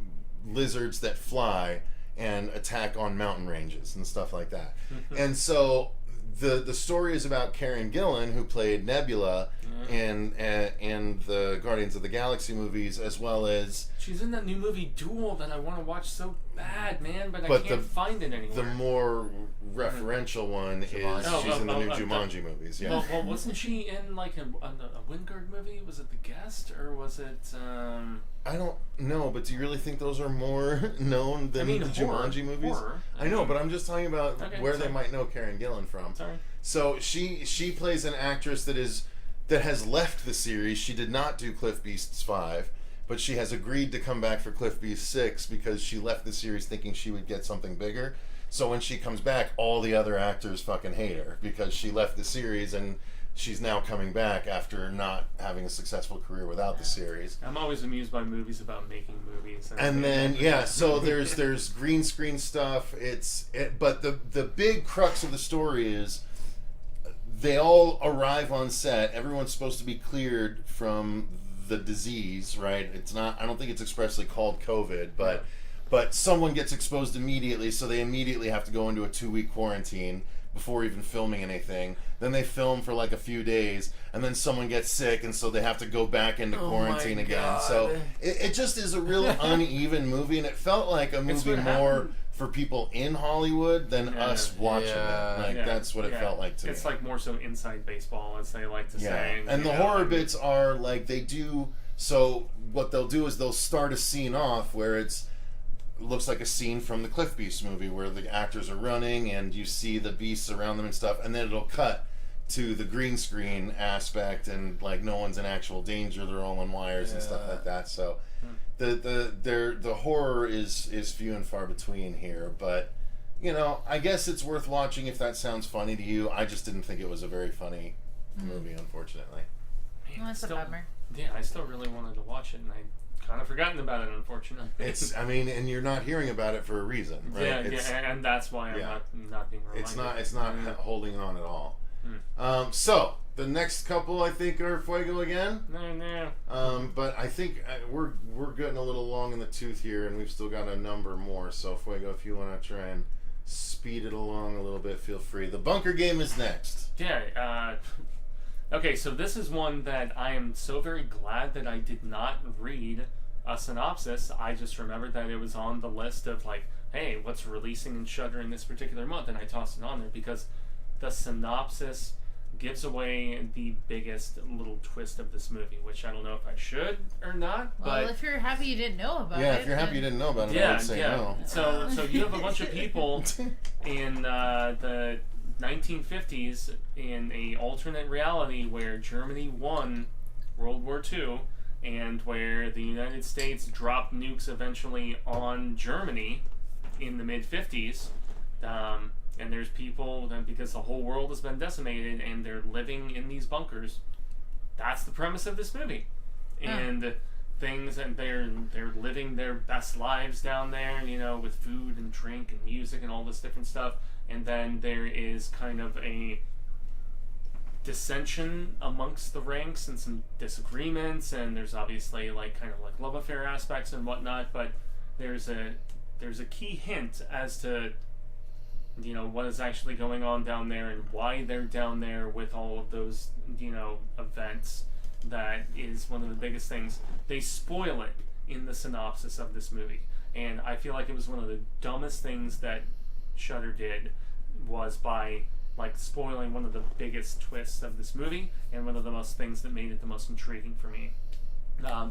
lizards that fly and attack on mountain ranges and stuff like that. And so the story is about Karen Gillan, who played Nebula in the Guardians of the Galaxy movies, as well as she's in that new movie Duel that I want to watch so bad, man, but I can't find it anywhere. The more referential one is she's in the new Jumanji movies. Yeah. Well, wasn't she in like a Wingard movie? Was it The Guest or was it? I don't know, but do you really think those are more known than the Jumanji movies? Horror. I know, but I'm just talking about where they might know Karen Gillan from. Sorry. So she plays an actress that has left the series. She did not do Cliff Beasts 5, but she has agreed to come back for Cliff Beast 6 because she left the series thinking she would get something bigger. So when she comes back, all the other actors fucking hate her because she left the series and she's now coming back after not having a successful career without the series. I'm always amused by movies about making movies. And then so there's green screen stuff. But the big crux of the story is they all arrive on set. Everyone's supposed to be cleared from the disease, right? It's not. I don't think it's expressly called COVID, but someone gets exposed immediately, so they immediately have to go into a 2-week quarantine before even filming anything. Then they film for like a few days, and then someone gets sick, and so they have to go back into quarantine again. So it just is a real uneven movie, and it felt like a movie more for people in Hollywood than us watching it. That's what it felt like to me. It's like more so inside baseball, as they like to say. And the horror bits are like they do. So what they'll do is they'll start a scene off where it looks like a scene from the Cliff Beast movie where the actors are running and you see the beasts around them and stuff, and then it'll cut to the green screen aspect, and like no one's in actual danger, they're all on wires and stuff like that. So the horror is few and far between here, but you know, I guess it's worth watching if that sounds funny to you. I just didn't think it was a very funny movie, unfortunately. Man, Well, that's a bummer. Yeah, I still really wanted to watch it, and I kind of forgotten about it, unfortunately. It's, I mean, and you're not hearing about it for a reason, right? Yeah, and that's why I'm not being reminded. It's not holding on at all. So the next couple, I think, are Fuego again. No. But I think we're getting a little long in the tooth here, and we've still got a number more. So Fuego, if you want to try and speed it along a little bit, feel free. The bunker game is next. Yeah. Okay, so this is one that I am so very glad that I did not read a synopsis. I just remembered that it was on the list of like, hey, what's releasing in Shudder in this particular month, and I tossed it on there because the synopsis gives away the biggest little twist of this movie, which I don't know if I should or not. Well, but if you're happy you didn't know about it. Yeah, if you're happy you didn't know about it, I would say no. So you have a bunch of people in the 1950s in a alternate reality where Germany won World War II and where the United States dropped nukes eventually on Germany in the mid-50s. And there's people that, because the whole world has been decimated and they're living in these bunkers. That's the premise of this movie. And things, and they're living their best lives down there, you know, with food and drink and music and all this different stuff. And then there is kind of a dissension amongst the ranks and some disagreements, and there's obviously like kind of like love affair aspects and whatnot, but there's a key hint as to, you know, what is actually going on down there and why they're down there with all of those, you know, events. That is one of the biggest things. They spoil it in the synopsis of this movie, and I feel like it was one of the dumbest things that Shudder did, was by like spoiling one of the biggest twists of this movie and one of the most things that made it the most intriguing for me,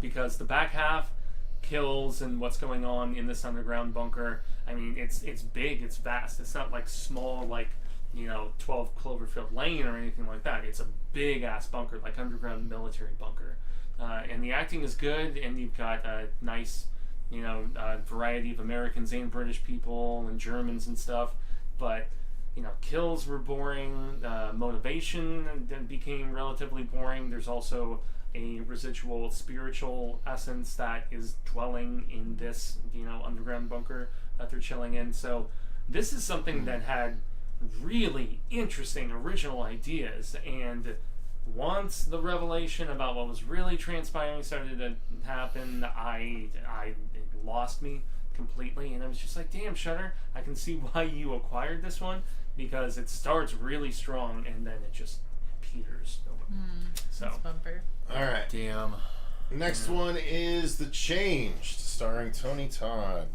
because the back half kills and what's going on in this underground bunker, I mean, it's big, it's vast. It's not like small, like, you know, 12 Cloverfield Lane or anything like that. It's a big ass bunker, like underground military bunker, and the acting is good, and you've got a nice, you know, variety of Americans and British people and Germans and stuff, but you know, kills were boring, motivation then became relatively boring. There's also a residual spiritual essence that is dwelling in this, you know, underground bunker that they're chilling in. So this is something that had really interesting original ideas, and once the revelation about what was really transpiring started to happen, it lost me completely, and I was just like, damn, Shudder, I can see why you acquired this one, because it starts really strong and then it just peters away. So That's bumper. All right. Damn. Next one is The Changed, starring Tony Todd.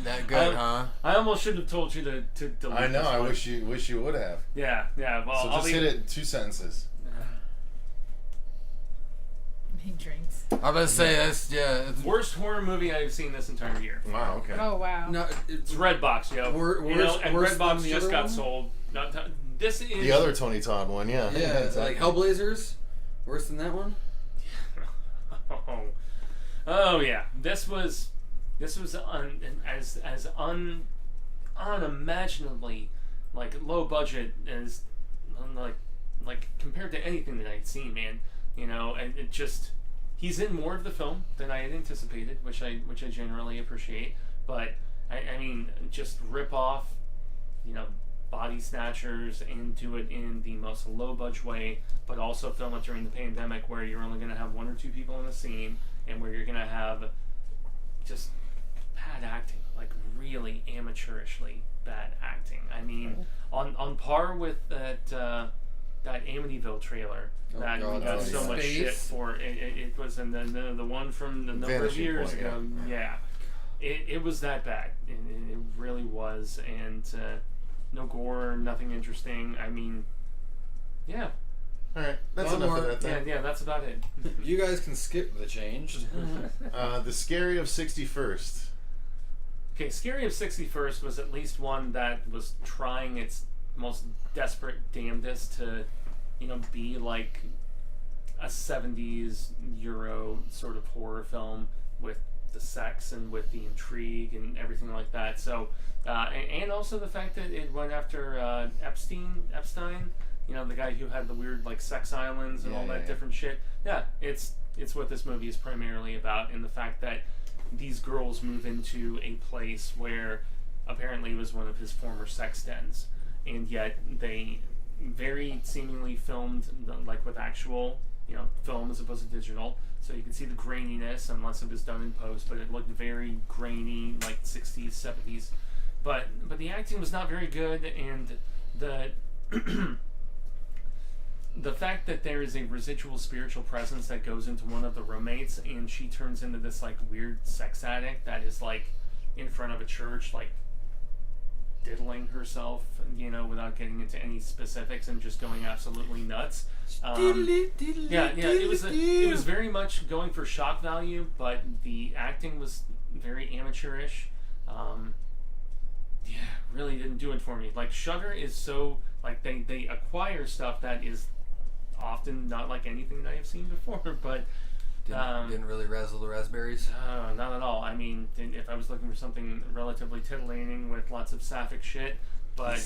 That good, huh? I almost should have told you to delete. I know. this I one. wish you would have. Yeah. Well, So I'll just hit it in 2 sentences. He drinks. I'm about to say that's It's Worst horror movie I've seen this entire year. Wow. Okay. Oh, wow. no, It's Redbox, yo. You know, and worse Redbox than the just other got one? sold. This is The other Tony Todd one, yeah. Yeah, exactly. like Hellblazers. Worse than that one. Oh yeah. This was unimaginably like low budget as like compared to anything that I'd seen, man. You know, and it just, he's in more of the film than I had anticipated, which I generally appreciate. But I mean, just rip off, you know, Body Snatchers and do it in the most low budget way, but also film it during the pandemic where you're only going to have 1 or 2 people in the scene, and where you're going to have just bad acting, like really amateurishly bad acting. I mean, on par with that Amityville trailer that we got so much shit for. It was in the one from the number of years ago. Yeah, it was that bad. It really was, and no gore, nothing interesting. I mean, yeah. All right, that's enough of that then. Yeah, that's about it. You guys can skip The Changed. The Scary of 61st. Okay, Scary of 61st was at least one that was trying its most desperate damnedest to, be like a 70s Euro sort of horror film with the sex and with the intrigue and everything like that. So, and also the fact that it went after Epstein, the guy who had the weird like sex islands and all that different shit. Yeah, it's what this movie is primarily about, and the fact that these girls move into a place where apparently was one of his former sex dens, and yet they very seemingly filmed like with actual film as opposed to digital, so you can see the graininess unless it was done in post, but it looked very grainy, like 60s, 70s. But the acting was not very good, and the fact that there is a residual spiritual presence that goes into one of the roommates, and she turns into this like weird sex addict that is like in front of a church, like diddling herself, without getting into any specifics, and just going absolutely nuts. It was very much going for shock value, but the acting was very amateurish. Really didn't do it for me. Like, Shudder is so, like, they acquire stuff that is often not like anything that I've seen before, but didn't really razzle the raspberries. Not at all. I mean, if I was looking for something relatively titillating with lots of sapphic shit, but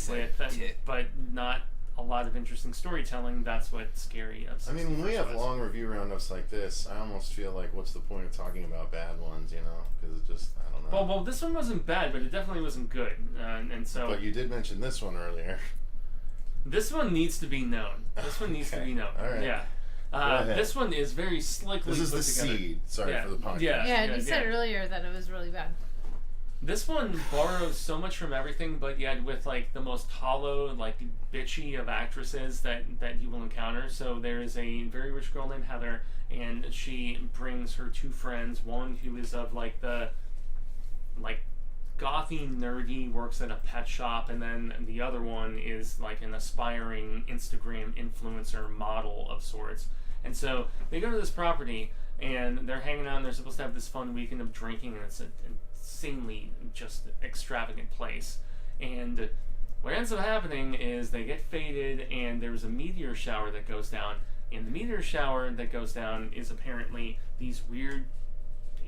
not a lot of interesting storytelling, that's what's scary. I mean, when we have long review roundups like this, I almost feel like, what's the point of talking about bad ones, because it just, I don't know. Well, this one wasn't bad, but it definitely wasn't good, and so. But you did mention this one earlier. This one needs to be known. All right. Yeah. This one is very slickly put together. This is the seed. Sorry for the podcast. Yeah, and you said earlier that it was really bad. This one borrows so much from everything, but yet with like the most hollow, like bitchy of actresses that you will encounter. So there is a very rich girl named Heather, and she brings her two friends. One who is of like the gothy, nerdy, works at a pet shop, and then the other one is like an aspiring Instagram influencer model of sorts. And so they go to this property, and they're hanging out, and they're supposed to have this fun weekend of drinking, and it's an insanely just extravagant place. And what ends up happening is they get faded, and there's a meteor shower that goes down, and the meteor shower that goes down is apparently these weird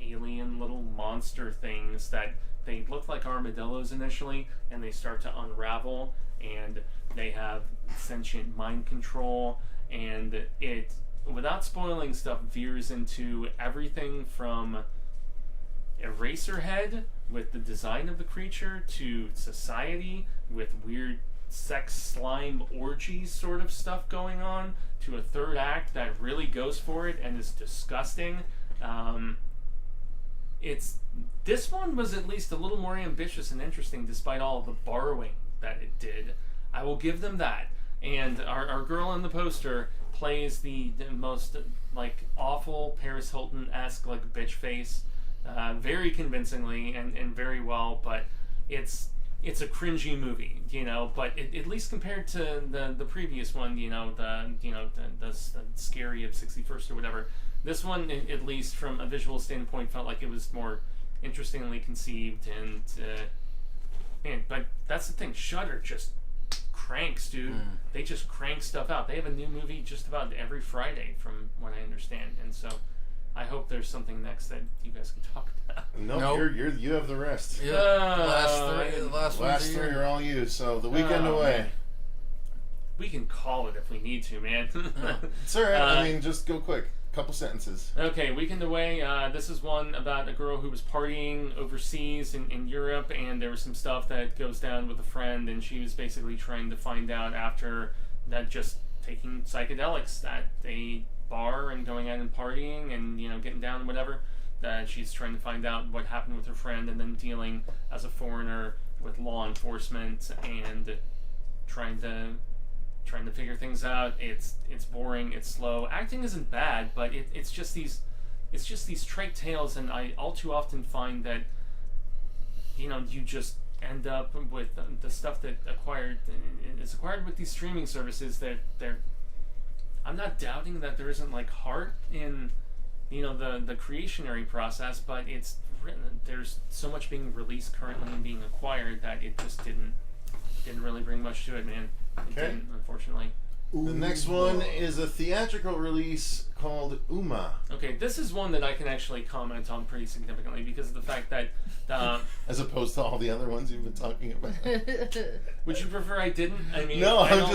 alien little monster things that they look like armadillos initially, and they start to unravel, and they have sentient mind control, and it, without spoiling stuff, veers into everything from Eraserhead with the design of the creature to Society with weird sex slime orgies sort of stuff going on, to a third act that really goes for it and is disgusting. This one was at least a little more ambitious and interesting despite all of the borrowing that it did. I will give them that. And our girl in the poster plays the most like awful Paris Hilton-esque like bitch face very convincingly and very well, but it's a cringy movie, but at least compared to the previous one, the Scary of 61st or whatever, this one, at least from a visual standpoint, felt like it was more interestingly conceived, but that's the thing, Shudder just cranks, dude. They just crank stuff out. They have a new movie just about every Friday, from what I understand, and so I hope there's something next that you guys can talk about. Nope. You have the rest. Yeah, the last three are all you. So the weekend away. Man. We can call it if we need to, man. It's all right. I mean, just go quick. Couple sentences. Okay, Weekend Away. This is one about a girl who was partying overseas in Europe, and there was some stuff that goes down with a friend, and she was basically trying to find out after that, just taking psychedelics at a bar and going out and partying and getting down and whatever. She's trying to find out what happened with her friend, and then dealing as a foreigner with law enforcement and trying to figure things out. It's boring, it's slow. Acting isn't bad, but it's just these trite tales, and I all too often find that you just end up with the stuff that is acquired with these streaming services that I'm not doubting that there isn't like heart in the creationary process, but there's so much being released currently and being acquired that it just didn't didn't really bring much to it, man. It didn't, unfortunately. The next one is a theatrical release called Umma. Okay, this is one that I can actually comment on pretty significantly because of the fact that... as opposed to all the other ones you've been talking about. Would you prefer I didn't? I mean, no, I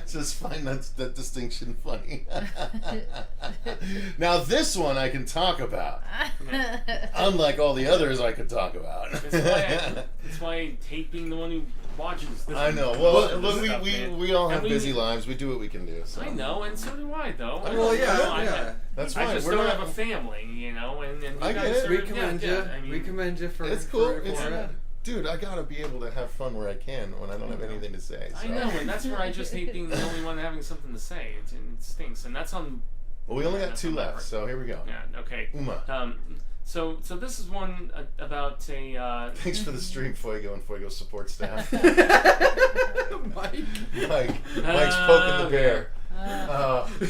just find that distinction funny. Now this one I can talk about. Unlike all the others I could talk about. That's why I hate being the one who watches this. I know. Well, look, we all have busy lives. We do what we can do. So. I know, and so do I, though. Well, yeah. That's fine. I just don't have a family, you know, and you I guys get it. We commend you. I mean, we commend you for it's cool. For dude, I gotta be able to have fun where I can when I don't have anything to say. So. I know, and that's where I just hate being the only one having something to say. It stinks, and that's on. Well, we only got 2 left, so here we go. Yeah. Okay. Umma. So this is one about a. Thanks for the stream, Fuego and Fuego support staff. Mike's poking the bear.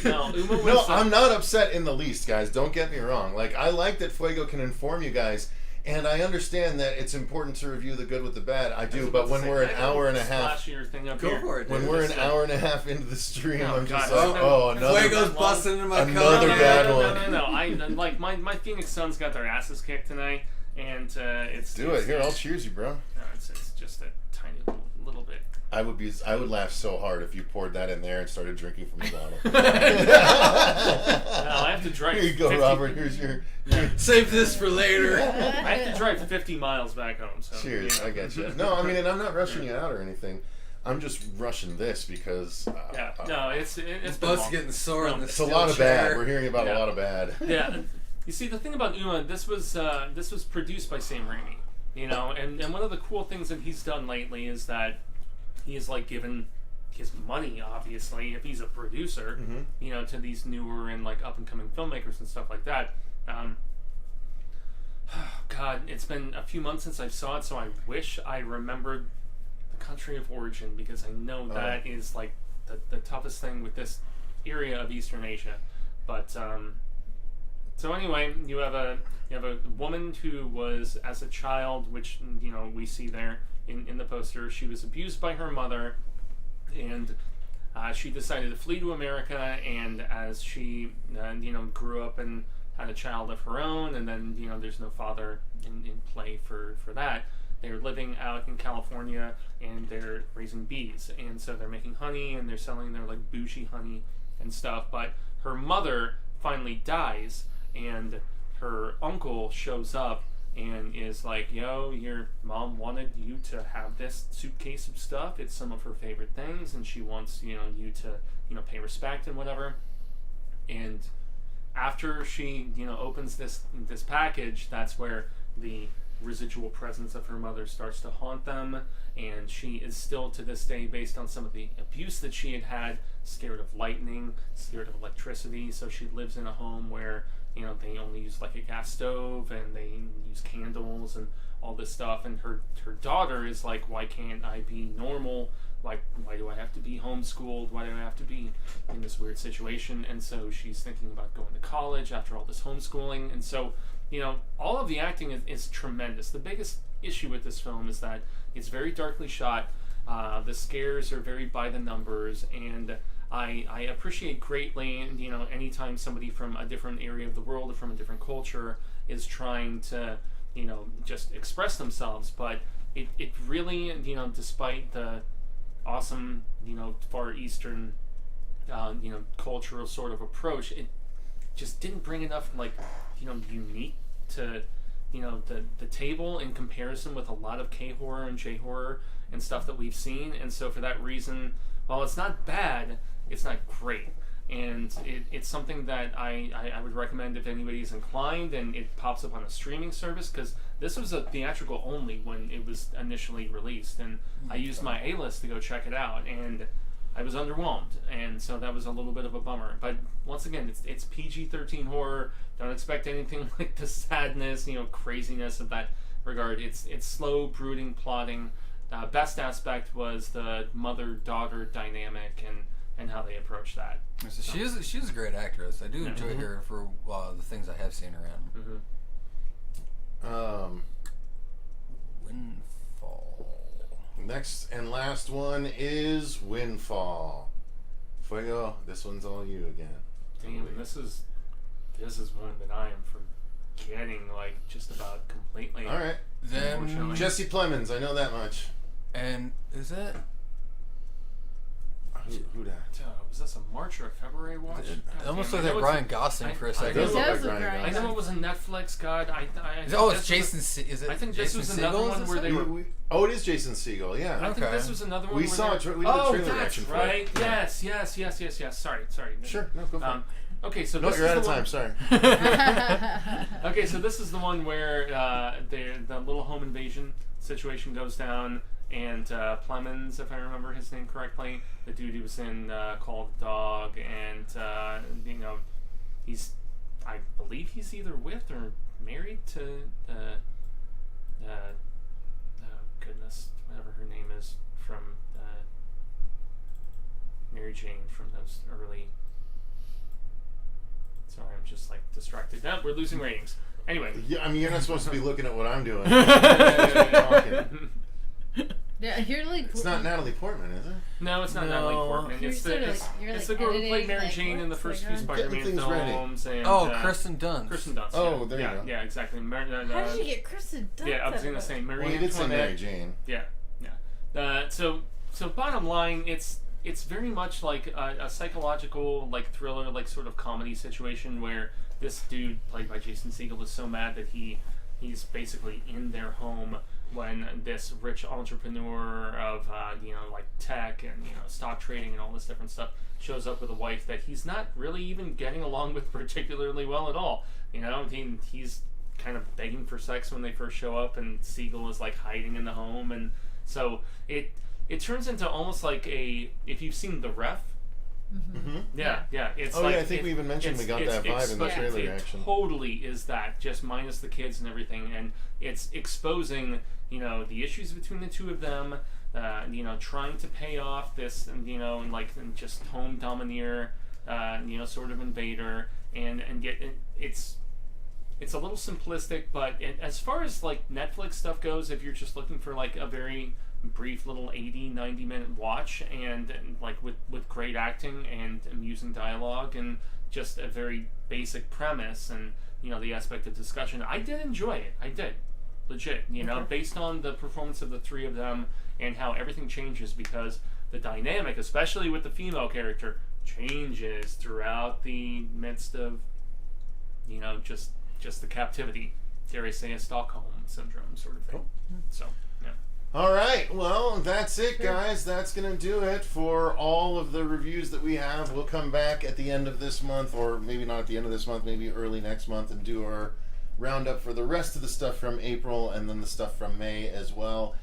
No, I'm not upset in the least, guys. Don't get me wrong. Like, I like that Fuego can inform you guys, and I understand that it's important to review the good with the bad. I do, but when we're an hour and a half, go for it. When we're an hour and a half into the stream, I'm just like, another Fuego's busting into my another bad one. No. I like my Phoenix Suns got their asses kicked tonight, and it's. Do it here. I'll cheers you, bro. No, it's just a tiny little bit. I would laugh so hard if you poured that in there and started drinking from the bottle. No, I have to drive. Here you go, 50, Robert. Here's your. Save this for later. I have to drive 50 miles back home. So, cheers, I get you. No, I mean, and I'm not rushing you out or anything. I'm just rushing this because. It's Buzz getting sore in the It's a lot of bad. We're hearing about a lot of bad. Yeah, you see, the thing about Umma, this was produced by Sam Raimi, you know, and one of the cool things that he's done lately is that he has like given his money, obviously, if he's a producer, you know, to these newer and like up and coming filmmakers and stuff like that. God, it's been a few months since I saw it, so I wish I remembered the country of origin because I know that is like the toughest thing with this area of Eastern Asia. But so anyway, you have a woman who was, as a child, which you know we see there in the poster, she was abused by her mother, and she decided to flee to America. And as she grew up and had a child of her own, and then there's no father in play for that. They're living out in California and they're raising bees, and so they're making honey and they're selling their like bougie honey and stuff. But her mother finally dies, and her uncle shows up and is like, yo, your mom wanted you to have this suitcase of stuff. It's some of her favorite things, and she wants you to pay respect and whatever. And after she opens this package, that's where the residual presence of her mother starts to haunt them, and she is still to this day, based on some of the abuse that she had, scared of lightning, scared of electricity. So she lives in a home where they only use like a gas stove and they use candles and all this stuff. And her daughter is like, why can't I be normal? Like, why do I have to be homeschooled? Why do I have to be in this weird situation? And so she's thinking about going to college after all this homeschooling. And so all of the acting is tremendous. The biggest issue with this film is that it's very darkly shot. The scares are very by the numbers, and I appreciate greatly, anytime somebody from a different area of the world or from a different culture is trying to, just express themselves. But it really, despite the awesome, Far Eastern, cultural sort of approach, it just didn't bring enough, unique to, the table in comparison with a lot of K-horror and J-horror and stuff that we've seen. And so for that reason, while it's not bad, it's not great. And it's something that I would recommend if anybody's inclined and it pops up on a streaming service, because this was a theatrical only when it was initially released, and I used my A-list to go check it out, and I was underwhelmed, and so that was a little bit of a bummer. But once again, it's PG-13 horror. Don't expect anything like the sadness, craziness of that regard. It's slow, brooding, plotting. Best aspect was the mother-daughter dynamic and how they approach that. So she's a great actress. I do enjoy her for the things I have seen her in. Windfall. next and last one is Windfall. Fuego, this one's all you again. Damn, this is one that I am forgetting like just about completely. All right. Then Jesse Plemons, I know that much. and is that Who that? Was this a March or a February watch? it God almost damn, looked I like know Ryan it's- Gosling for a I second? It does look does like look Ryan right. I know it was a Netflix. God, I Oh, this it's was Jason. Is it? I think Jason this was another Segel, one is where this they it? were. Oh, it is Jason Segel, yeah. I think Okay. this was another one. We where saw they it. were- We did the oh, trailer that's reaction for it. right. Yeah. Yes. Sorry. Sure, no, go for it. Okay, so No, this you're is out of the time, one- sorry. Okay, so this is the one where the little home invasion situation goes down, and Plemons, if I remember his name correctly, the dude who was in Call of the Dog, and I believe he's either with or married to goodness, whatever her name is from Mary Jane from those early. Sorry, I'm just like distracted. No, we're losing ratings. Anyway. Yeah, I mean, you're not supposed to be looking at what I'm doing. Yeah, you're like. It's not Natalie Portman, is it? No, it's not No. Natalie Portman. You're It's sort of the like- you're it's like the girl who editing, played Mary like, Jane in the what's first going few on? Getting Spider-Man things ready. films. And, Kristen Dunst. Kristen Dunst. Oh, yeah. there you yeah, go. Yeah, exactly. How did you get Kristen Dunst? Yeah, I was out going to of say it? Marie Well, he did say Antoinette. Mary Jane. Yeah. So bottom line, it's very much like a psychological, like thriller, like sort of comedy situation where this dude played by Jason Segel is so mad that he's basically in their home when this rich entrepreneur of like tech and stock trading and all this different stuff shows up with a wife that he's not really even getting along with particularly well at all. He's kind of begging for sex when they first show up, and Segel is like hiding in the home, and so it turns into almost like if you've seen The Ref. Mm-hmm. Yeah. It's Oh, like, yeah, I think we even mentioned we got that vibe in the trailer it reaction. Totally is that, just minus the kids and everything, and it's exposing, the issues between the two of them, trying to pay off this, and just home domineer, sort of invader, and yet it's a little simplistic, but as far as like Netflix stuff goes, if you're just looking for like a very brief little 80-90 minute watch and like with great acting and amusing dialogue and just a very basic premise and the aspect of discussion, I did enjoy it. I did, legit, based on the performance of the three of them and how everything changes, because the dynamic, especially with the female character, changes throughout the midst of just the captivity, dare I say, a Stockholm syndrome sort of thing. Cool. So All right, well, that's it, guys. That's going to do it for all of the reviews that we have. We'll come back at the end of this month, or maybe not at the end of this month, maybe early next month, and do our roundup for the rest of the stuff from April and then the stuff from May as well.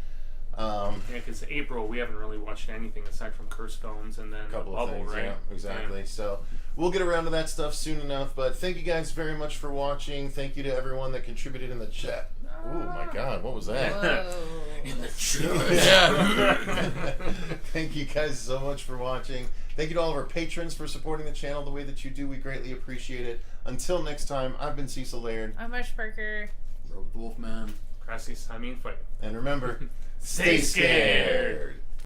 because April we haven't really watched anything aside from Curse Phones and then A couple Bubble, of things, right? yeah, exactly. So we'll get around to that stuff soon enough. But thank you guys very much for watching. Thank you to everyone that contributed in the chat. Oh my God, what was that? Whoa. In the chat. Thank you guys so much for watching. Thank you to all of our patrons for supporting the channel the way that you do. We greatly appreciate it. Until next time, I've been Cecil Laird. I'm Marcia Parker. Wolfman. Crassy's, I mean, Fuego. And remember, Stay scared.